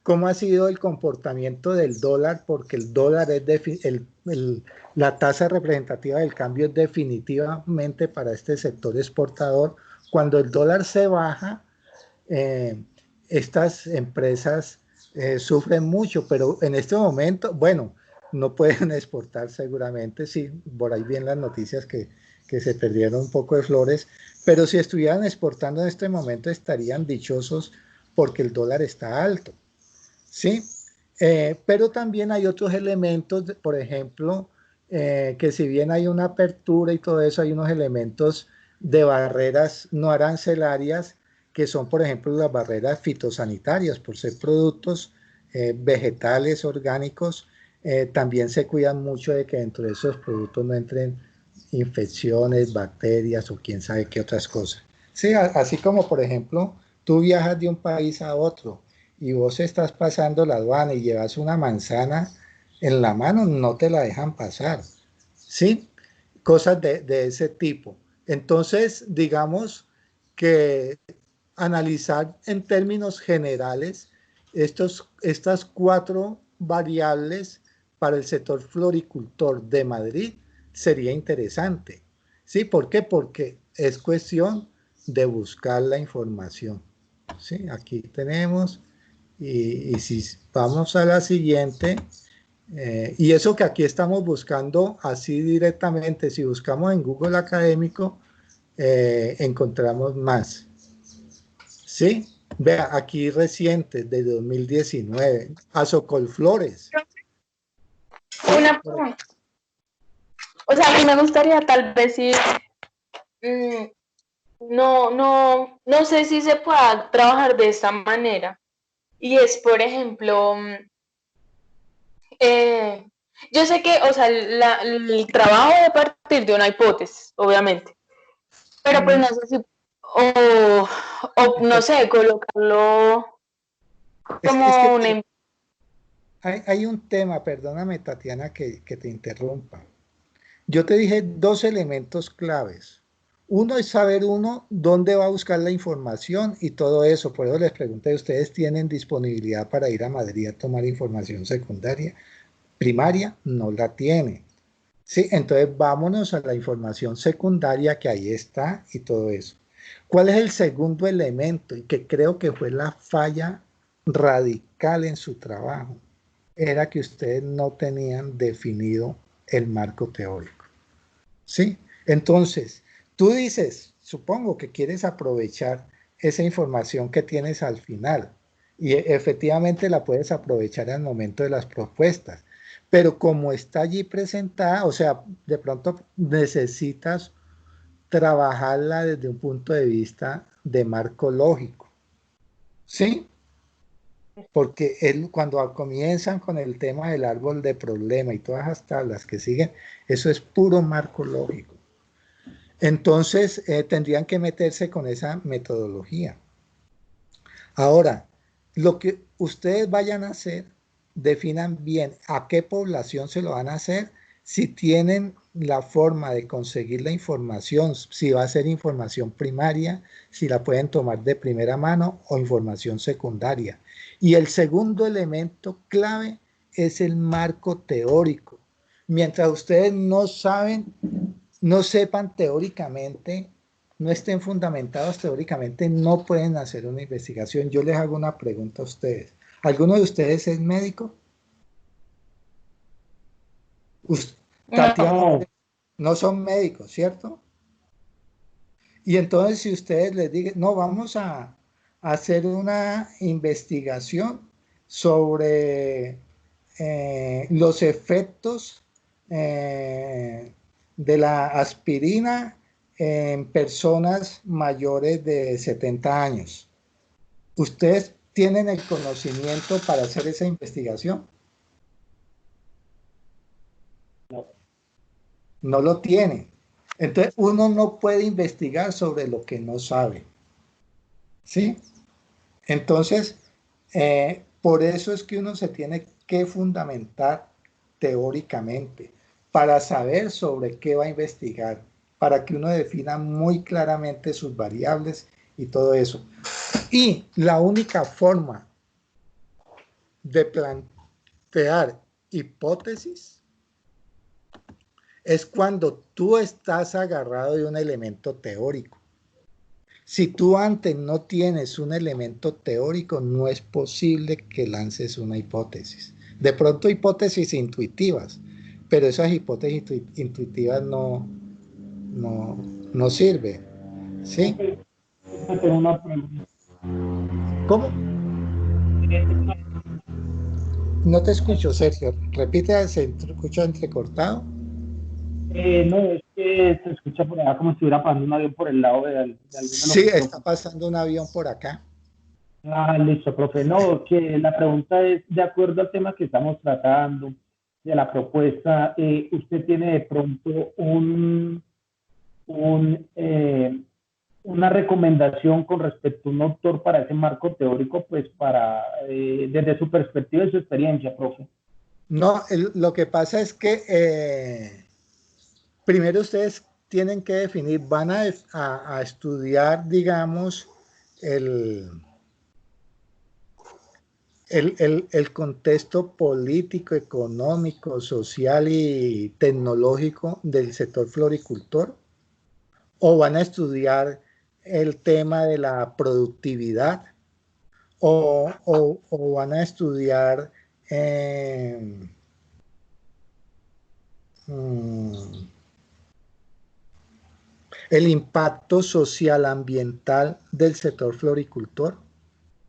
cómo ha sido el comportamiento del dólar, porque el dólar es la tasa representativa del cambio es definitivamente para este sector exportador. Cuando el dólar se baja, eh, estas empresas sufren mucho, pero en este momento, bueno, no pueden exportar seguramente, sí, por ahí bien las noticias que se perdieron un poco de flores, pero si estuvieran exportando en este momento estarían dichosos porque el dólar está alto, ¿sí? Pero también hay otros elementos, por ejemplo, que si bien hay una apertura y todo eso, hay unos elementos de barreras no arancelarias que son, por ejemplo, las barreras fitosanitarias, por ser productos vegetales orgánicos, también se cuidan mucho de que dentro de esos productos no entren infecciones, bacterias o quién sabe qué otras cosas. Sí, así como, por ejemplo, tú viajas de un país a otro y vos estás pasando la aduana y llevas una manzana en la mano, no te la dejan pasar. ¿Sí? Cosas de ese tipo. Entonces, digamos que analizar en términos generales estas cuatro variables para el sector floricultor de Madrid sería interesante. ¿Sí? ¿Por qué? Porque es cuestión de buscar la información. ¿Sí? Aquí tenemos, y si vamos a la siguiente, y eso que aquí estamos buscando así directamente, si buscamos en Google Académico, encontramos más. ¿Sí? Vea, aquí reciente, de 2019, Azocolflores. ¿Sí? una pregunta. O sea, a mí me gustaría tal vez si mm, no sé si se pueda trabajar de esta manera. Y es, por ejemplo, eh, yo sé que, o sea, el trabajo debe partir de una hipótesis, obviamente, pero pues Mm, no sé si, o no efect- sé, colocarlo es que como una... hay un tema, perdóname Tatiana que te interrumpa. Yo te dije dos elementos claves. Uno es saber dónde va a buscar la información y todo eso. Por eso les pregunté, ¿ustedes tienen disponibilidad para ir a Madrid a tomar información secundaria? Primaria no la tiene. Sí, entonces vámonos a la información secundaria que ahí está y todo eso. ¿Cuál es el segundo elemento? Y que creo que fue la falla radical en su trabajo. Era que ustedes no tenían definido el marco teórico. ¿Sí? Entonces, tú dices, supongo que quieres aprovechar esa información que tienes al final y efectivamente la puedes aprovechar al momento de las propuestas, pero como está allí presentada, o sea, de pronto necesitas trabajarla desde un punto de vista de marco lógico, ¿sí? Porque cuando comienzan con el tema del árbol de problema y todas las tablas que siguen, eso es puro marco lógico. Entonces, tendrían que meterse con esa metodología. Ahora, lo que ustedes vayan a hacer, definan bien a qué población se lo van a hacer, si tienen la forma de conseguir la información, si va a ser información primaria, si la pueden tomar de primera mano o información secundaria. Y el segundo elemento clave es el marco teórico. Mientras ustedes no sepan teóricamente, no estén fundamentados teóricamente, no pueden hacer una investigación. Yo les hago una pregunta a ustedes. ¿Alguno de ustedes es médico? Tatiana, No, no son médicos, ¿cierto? Y entonces si ustedes les digan, no, vamos a hacer una investigación sobre los efectos de la aspirina en personas mayores de 70 años. ¿Ustedes tienen el conocimiento para hacer esa investigación? no. No lo tienen. Entonces uno no puede investigar sobre lo que no sabe. ¿Sí? Entonces, por eso es que uno se tiene que fundamentar teóricamente para saber sobre qué va a investigar, para que uno defina muy claramente sus variables y todo eso. Y la única forma de plantear hipótesis es cuando tú estás agarrado de un elemento teórico. Si tú antes no tienes un elemento teórico, no es posible que lances una hipótesis. De pronto hipótesis intuitivas, pero esas hipótesis intuitivas no sirven. ¿Sí? Tengo una pregunta. ¿Cómo? No te escucho, Sergio. Repite, se escucha entrecortado. No, es que se escucha por allá como si estuviera pasando un avión por el lado de alguno de los Sí, está micrófonos. pasando un avión por acá. Ah, listo, profe. No, que la pregunta es, de acuerdo al tema que estamos tratando, de la propuesta, ¿usted tiene de pronto un, una recomendación con respecto a un autor para ese marco teórico, pues para, desde su perspectiva y su experiencia, profe? No, lo que pasa es que primero ustedes tienen que definir, van a estudiar, digamos, el, el contexto político, económico, social y tecnológico del sector floricultor, o van a estudiar el tema de la productividad, o van a estudiar mm, el impacto social ambiental del sector floricultor,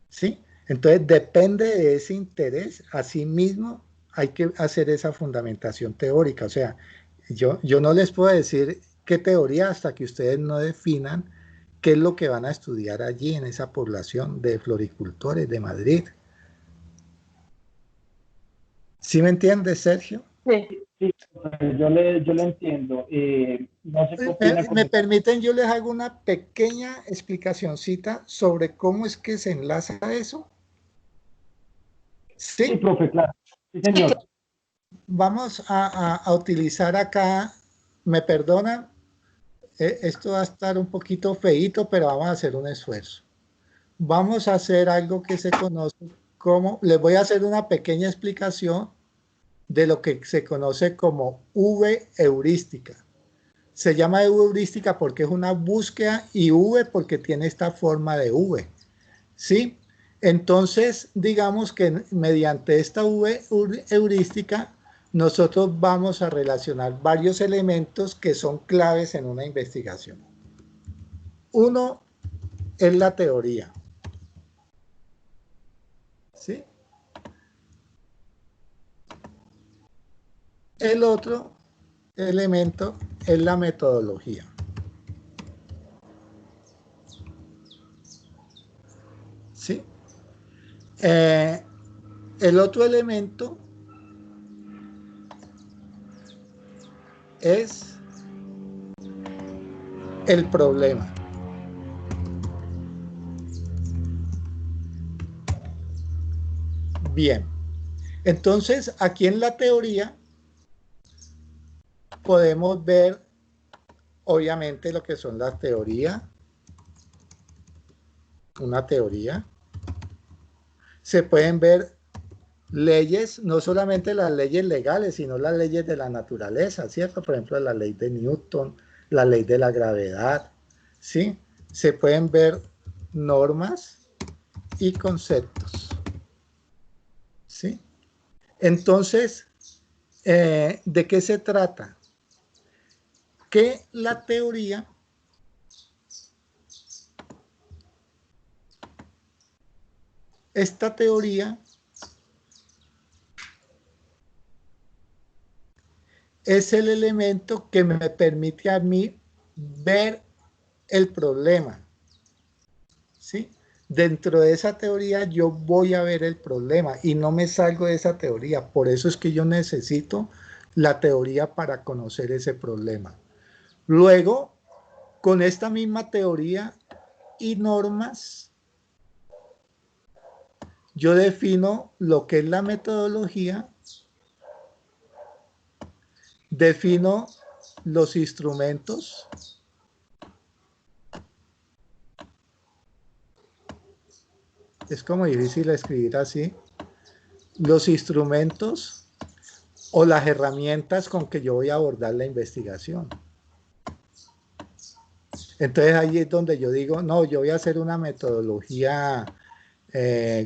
¿sí? Entonces depende de ese interés, asimismo hay que hacer esa fundamentación teórica, o sea, yo no les puedo decir qué teoría hasta que ustedes no definan qué es lo que van a estudiar allí en esa población de floricultores de Madrid. ¿Sí me entiendes, Sergio? Sí. Sí, yo le entiendo. No sé qué opina con Me respecto. permiten, yo les hago una pequeña explicacioncita sobre cómo es que se enlaza eso. Sí, Sí, profe, claro. Sí, señor. vamos a utilizar acá. me perdonan, esto va a estar un poquito feíto, pero vamos a hacer un esfuerzo. Vamos a hacer algo que se conoce como, les voy a hacer una pequeña explicación de lo que se conoce como V-heurística. Se llama V-heurística porque es una búsqueda y V porque tiene esta forma de V, ¿sí? Entonces, digamos que mediante esta V-heurística, nosotros vamos a relacionar varios elementos que son claves en una investigación. Uno es la teoría, ¿sí? El otro elemento es la metodología. ¿Sí? El otro elemento es el problema. Bien, entonces aquí en la teoría podemos ver obviamente lo que son las teorías, una teoría. Se pueden ver leyes, no solamente las leyes legales, sino las leyes de la naturaleza, ¿cierto? Por ejemplo, la ley de Newton, la ley de la gravedad, ¿sí? Se pueden ver normas y conceptos, ¿sí? Entonces, ¿de qué se trata? Que la teoría esta teoría es el elemento que me permite a mí ver el problema, ¿sí? Dentro de esa teoría yo voy a ver el problema y no me salgo de esa teoría. Por eso es que yo necesito la teoría para conocer ese problema. Luego, con esta misma teoría y normas, yo defino lo que es la metodología, defino los instrumentos, es como difícil escribir así, los instrumentos o las herramientas con que yo voy a abordar la investigación. Entonces ahí es donde yo digo, no, yo voy a hacer una metodología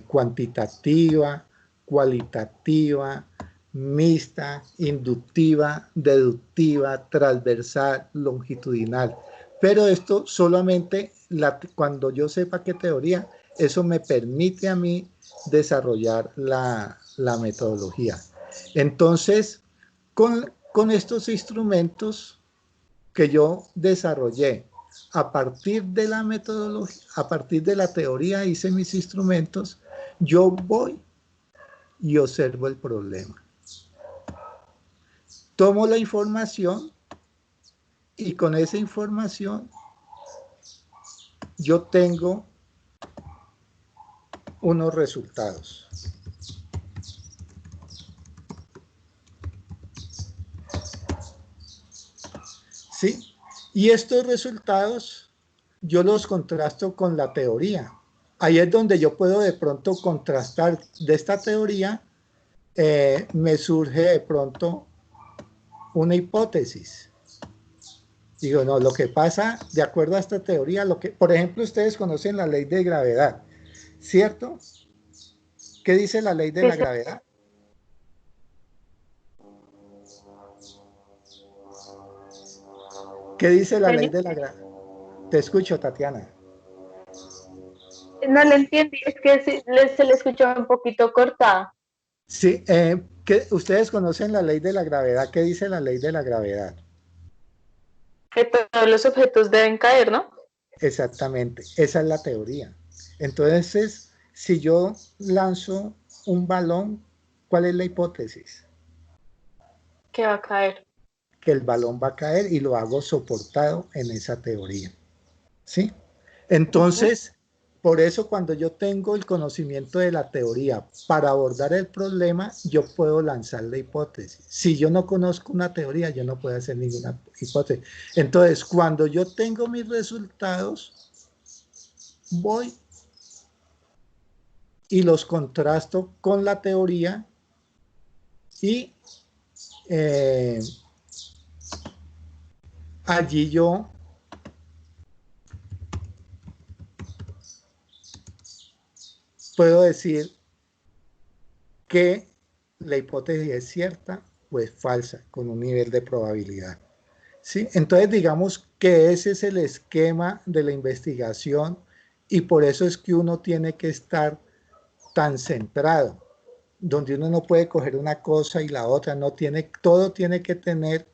cuantitativa, cualitativa, mixta, inductiva, deductiva, transversal, longitudinal. Pero esto solamente cuando yo sepa qué teoría, eso me permite a mí desarrollar la metodología. Entonces, con estos instrumentos que yo desarrollé, a partir de la metodología, a partir de la teoría hice mis instrumentos, yo voy y observo el problema. Tomo la información y con esa información yo tengo unos resultados. ¿Sí? Y estos resultados yo los contrasto con la teoría. Ahí es donde yo puedo de pronto contrastar de esta teoría, me surge de pronto una hipótesis. Digo, no, lo que pasa, de acuerdo a esta teoría, por ejemplo, ustedes conocen la ley de gravedad, ¿cierto? ¿Qué dice la ley de la gravedad? ¿Qué dice la ley de la gravedad? Te escucho, Tatiana. No le entendí, es que se le escuchó un poquito cortada. Sí, ustedes conocen la ley de la gravedad. ¿Qué dice la ley de la gravedad? Que todos los objetos deben caer, ¿no? Exactamente, esa es la teoría. Entonces, si yo lanzo un balón, ¿cuál es la hipótesis? Que va a caer. Que el balón va a caer y lo hago soportado en esa teoría. ¿Sí? Entonces, Por eso cuando yo tengo el conocimiento de la teoría para abordar el problema, yo puedo lanzar la hipótesis. Si yo no conozco una teoría, yo no puedo hacer ninguna hipótesis. Entonces, cuando yo tengo mis resultados, voy y los contrasto con la teoría y allí yo puedo decir que la hipótesis es cierta o es falsa con un nivel de probabilidad. ¿Sí? Entonces digamos que ese es el esquema de la investigación y por eso es que uno tiene que estar tan centrado, donde uno no puede coger una cosa y la otra, no tiene, todo tiene que tener,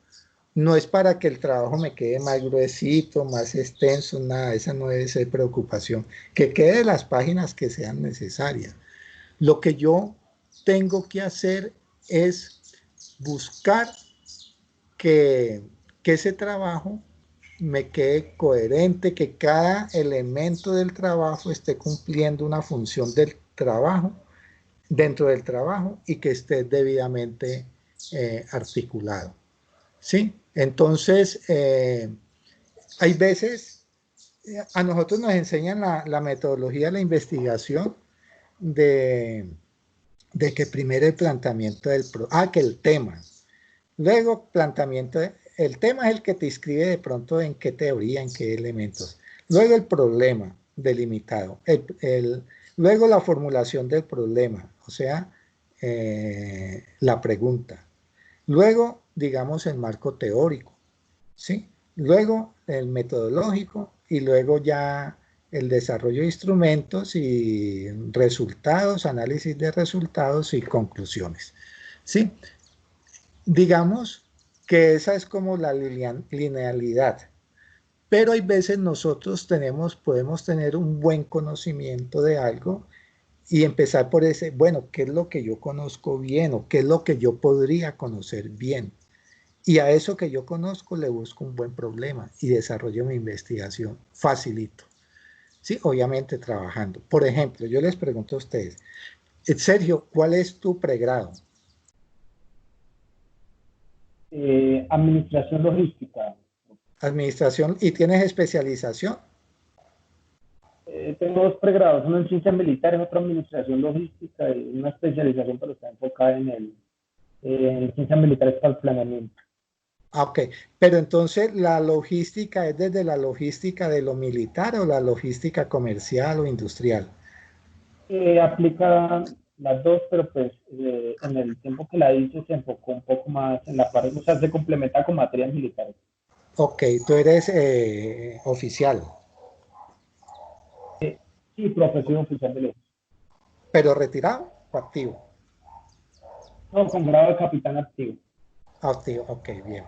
no es para que el trabajo me quede más gruesito, más extenso, nada, esa no debe ser preocupación, que quede las páginas que sean necesarias. Lo que yo tengo que hacer es buscar que ese trabajo me quede coherente, que cada elemento del trabajo esté cumpliendo una función del trabajo, dentro del trabajo y que esté debidamente articulado. ¿Sí? Entonces, hay veces, a nosotros nos enseñan la metodología de la investigación de que primero el planteamiento del que el tema. Luego, planteamiento, el tema es el que te inscribe de pronto en qué teoría, en qué elementos. Luego el problema delimitado. Luego la formulación del problema, o sea, la pregunta. Luego, digamos, el marco teórico, ¿sí? Luego el metodológico y luego ya el desarrollo de instrumentos y resultados, análisis de resultados y conclusiones, ¿sí? Digamos que esa es como la linealidad, pero hay veces nosotros podemos tener un buen conocimiento de algo y empezar por ese, bueno, ¿qué es lo que yo conozco bien o qué es lo que yo podría conocer bien? Y a eso que yo conozco le busco un buen problema y desarrollo mi investigación, facilito. Sí, obviamente trabajando. Por ejemplo, yo les pregunto a ustedes, Sergio, ¿cuál es tu pregrado? Administración logística. Administración, ¿y tienes especialización? Tengo dos pregrados, uno en ciencias militares, otro en administración logística y una especialización, pero está enfocada en ciencias militares para el planeamiento. Ok, pero entonces la logística es desde la logística de lo militar o la logística comercial o industrial. Aplica las dos, pero pues en el tiempo que la hice se enfocó un poco más en la parte, o sea, se complementa con materias militares. Ok, tú eres oficial, Sí, profesión oficial de leyes. pero retirado o activo. No, con grado de capitán activo. Activo, ok, bien.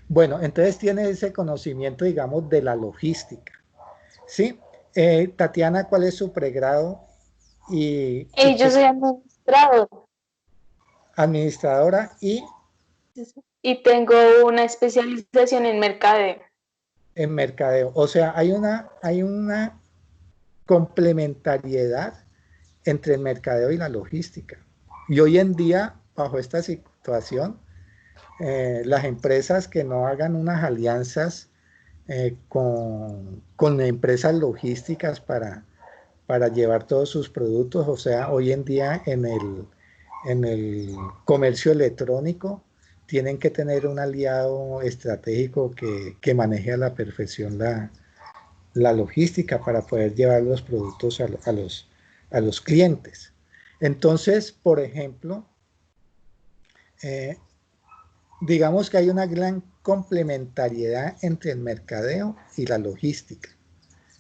Bueno, entonces tienes ese conocimiento, digamos, de la logística. ¿Sí? Tatiana, ¿cuál es su pregrado? Y Yo soy administrador administradora y tengo una especialización en mercadeo. en mercadeo. O sea, hay una complementariedad entre el mercadeo y la logística. Y hoy en día, bajo esta situación, las empresas que no hagan unas alianzas con empresas logísticas para llevar todos sus productos, o sea, hoy en día en el comercio electrónico tienen que tener un aliado estratégico que maneje a la perfección la logística para poder llevar los productos a los clientes. Entonces, por ejemplo, eh, digamos que hay una gran complementariedad entre el mercadeo y la logística.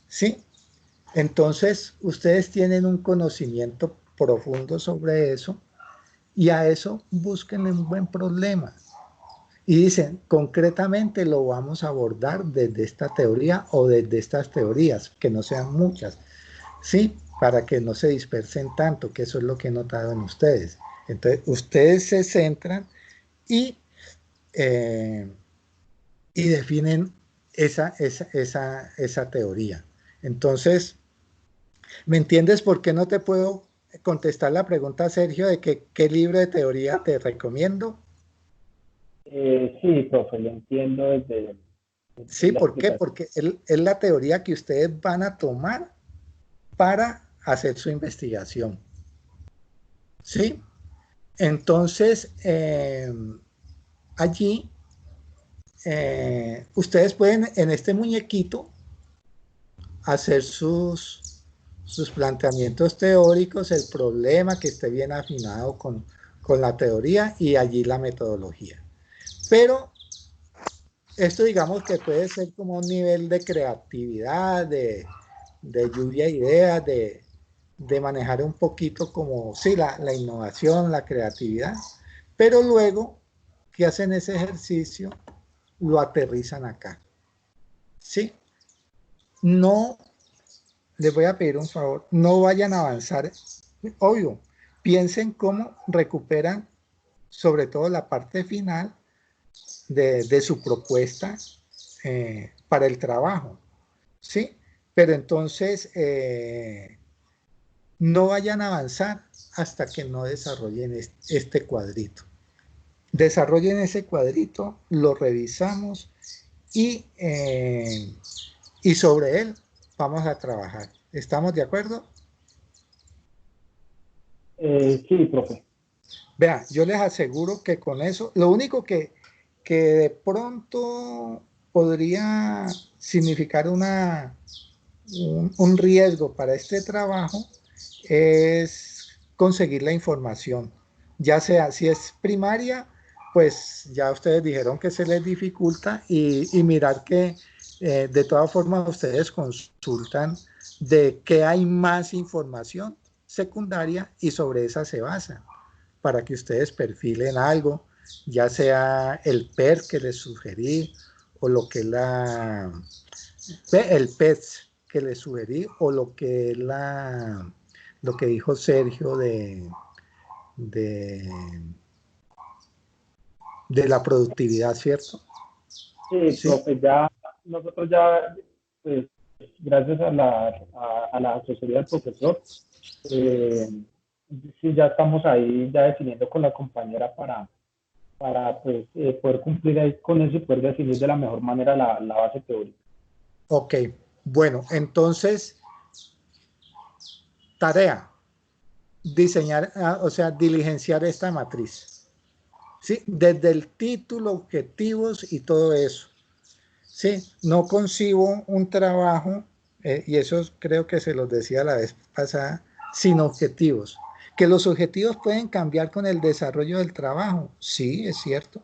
¿Sí? Entonces, ustedes tienen un conocimiento profundo sobre eso y a eso busquen un buen problema. Y dicen, concretamente lo vamos a abordar desde esta teoría o desde estas teorías, que no sean muchas, ¿sí? Para que no se dispersen tanto, que eso es lo que he notado en ustedes. Entonces, ustedes se centran y, eh, y definen esa teoría. Entonces, ¿Me entiendes por qué no te puedo contestar la pregunta, Sergio, de que, qué libro de teoría te recomiendo? Sí, profe, lo entiendo desde Sí, la ¿por qué? explicación. Porque es la teoría que ustedes van a tomar para hacer su investigación. ¿Sí? Entonces, allí ustedes pueden en este muñequito hacer sus planteamientos teóricos, el problema que esté bien afinado con la teoría y allí la metodología. Pero esto digamos que puede ser como un nivel de creatividad, de lluvia de ideas, de manejar un poquito como, sí, la innovación, la creatividad, pero luego que hacen ese ejercicio, lo aterrizan acá. ¿Sí? No, les voy a pedir un favor, no vayan a avanzar, obvio, piensen cómo recuperan sobre todo la parte final de su propuesta para el trabajo, ¿sí? Pero entonces no vayan a avanzar hasta que no desarrollen este cuadrito. Desarrollen ese cuadrito, lo revisamos y sobre él vamos a trabajar. ¿Estamos de acuerdo? Sí, profe. Vean, yo les aseguro que con eso, lo único que de pronto podría significar un riesgo para este trabajo es conseguir la información. Ya sea si es primaria, pues ya ustedes dijeron que se les dificulta y mirar que de todas formas ustedes consultan de qué hay más información secundaria y sobre esa se basa para que ustedes perfilen algo, ya sea el PER que les sugerí o lo que es el PETS que les sugerí o lo que es lo que dijo Sergio de, de la productividad, ¿cierto? Sí, Sí. profe, ya nosotros ya, pues, gracias a la asesoría del profesor, eh, sí, ya estamos ahí ya definiendo con la compañera para pues, poder cumplir ahí con eso y poder definir de la mejor manera la base teórica. Ok, bueno, entonces, tarea, diseñar, o sea, diligenciar esta matriz. ¿Sí? Desde el título, objetivos y todo eso. Sí, no concibo un trabajo, y eso creo que se los decía la vez pasada, sin objetivos. Que los objetivos pueden cambiar con el desarrollo del trabajo, sí, es cierto,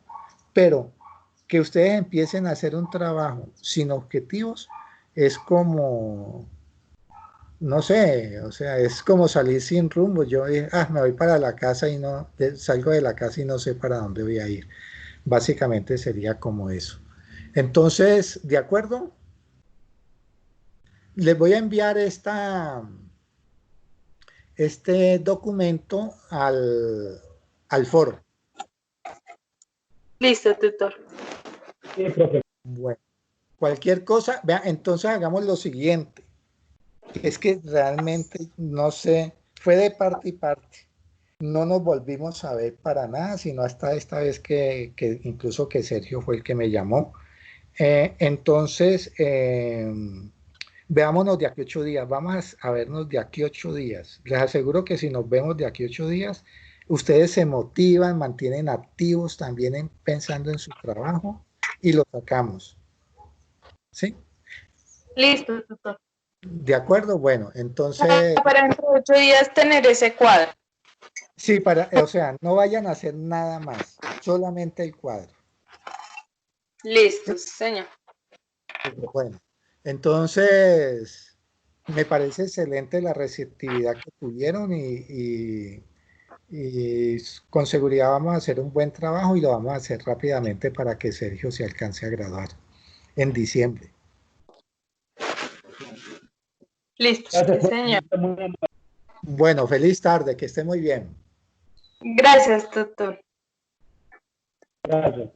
pero que ustedes empiecen a hacer un trabajo sin objetivos es como, no sé, o sea, es como salir sin rumbo. Yo dije, me voy para la casa y no, salgo de la casa y no sé para dónde voy a ir. Básicamente sería como eso. Entonces, ¿de acuerdo? Les voy a enviar este documento al foro. Listo, tutor. Sí, profe. Bueno, cualquier cosa, vea, entonces hagamos lo siguiente. Es que realmente, no sé, fue de parte y parte. No nos volvimos a ver para nada, sino hasta esta vez que incluso que Sergio fue el que me llamó. Entonces, veámonos de aquí 8 días. Vamos a vernos de aquí 8 días. Les aseguro que si nos vemos de aquí 8 días, ustedes se motivan, mantienen activos también pensando en su trabajo y lo sacamos. ¿Sí? Listo, tutor. De acuerdo, bueno, entonces, Para dentro de 8 días tener ese cuadro. sí, o sea, no vayan a hacer nada más, solamente el cuadro. ¿Sí? Listo, señor. Bueno, entonces, me parece excelente la receptividad que tuvieron y con seguridad vamos a hacer un buen trabajo y lo vamos a hacer rápidamente para que Sergio se alcance a graduar en diciembre. Listo, Gracias, sí, profe. señor. Muy amable. Bueno, feliz tarde, que esté muy bien. Gracias, tutor. Gracias.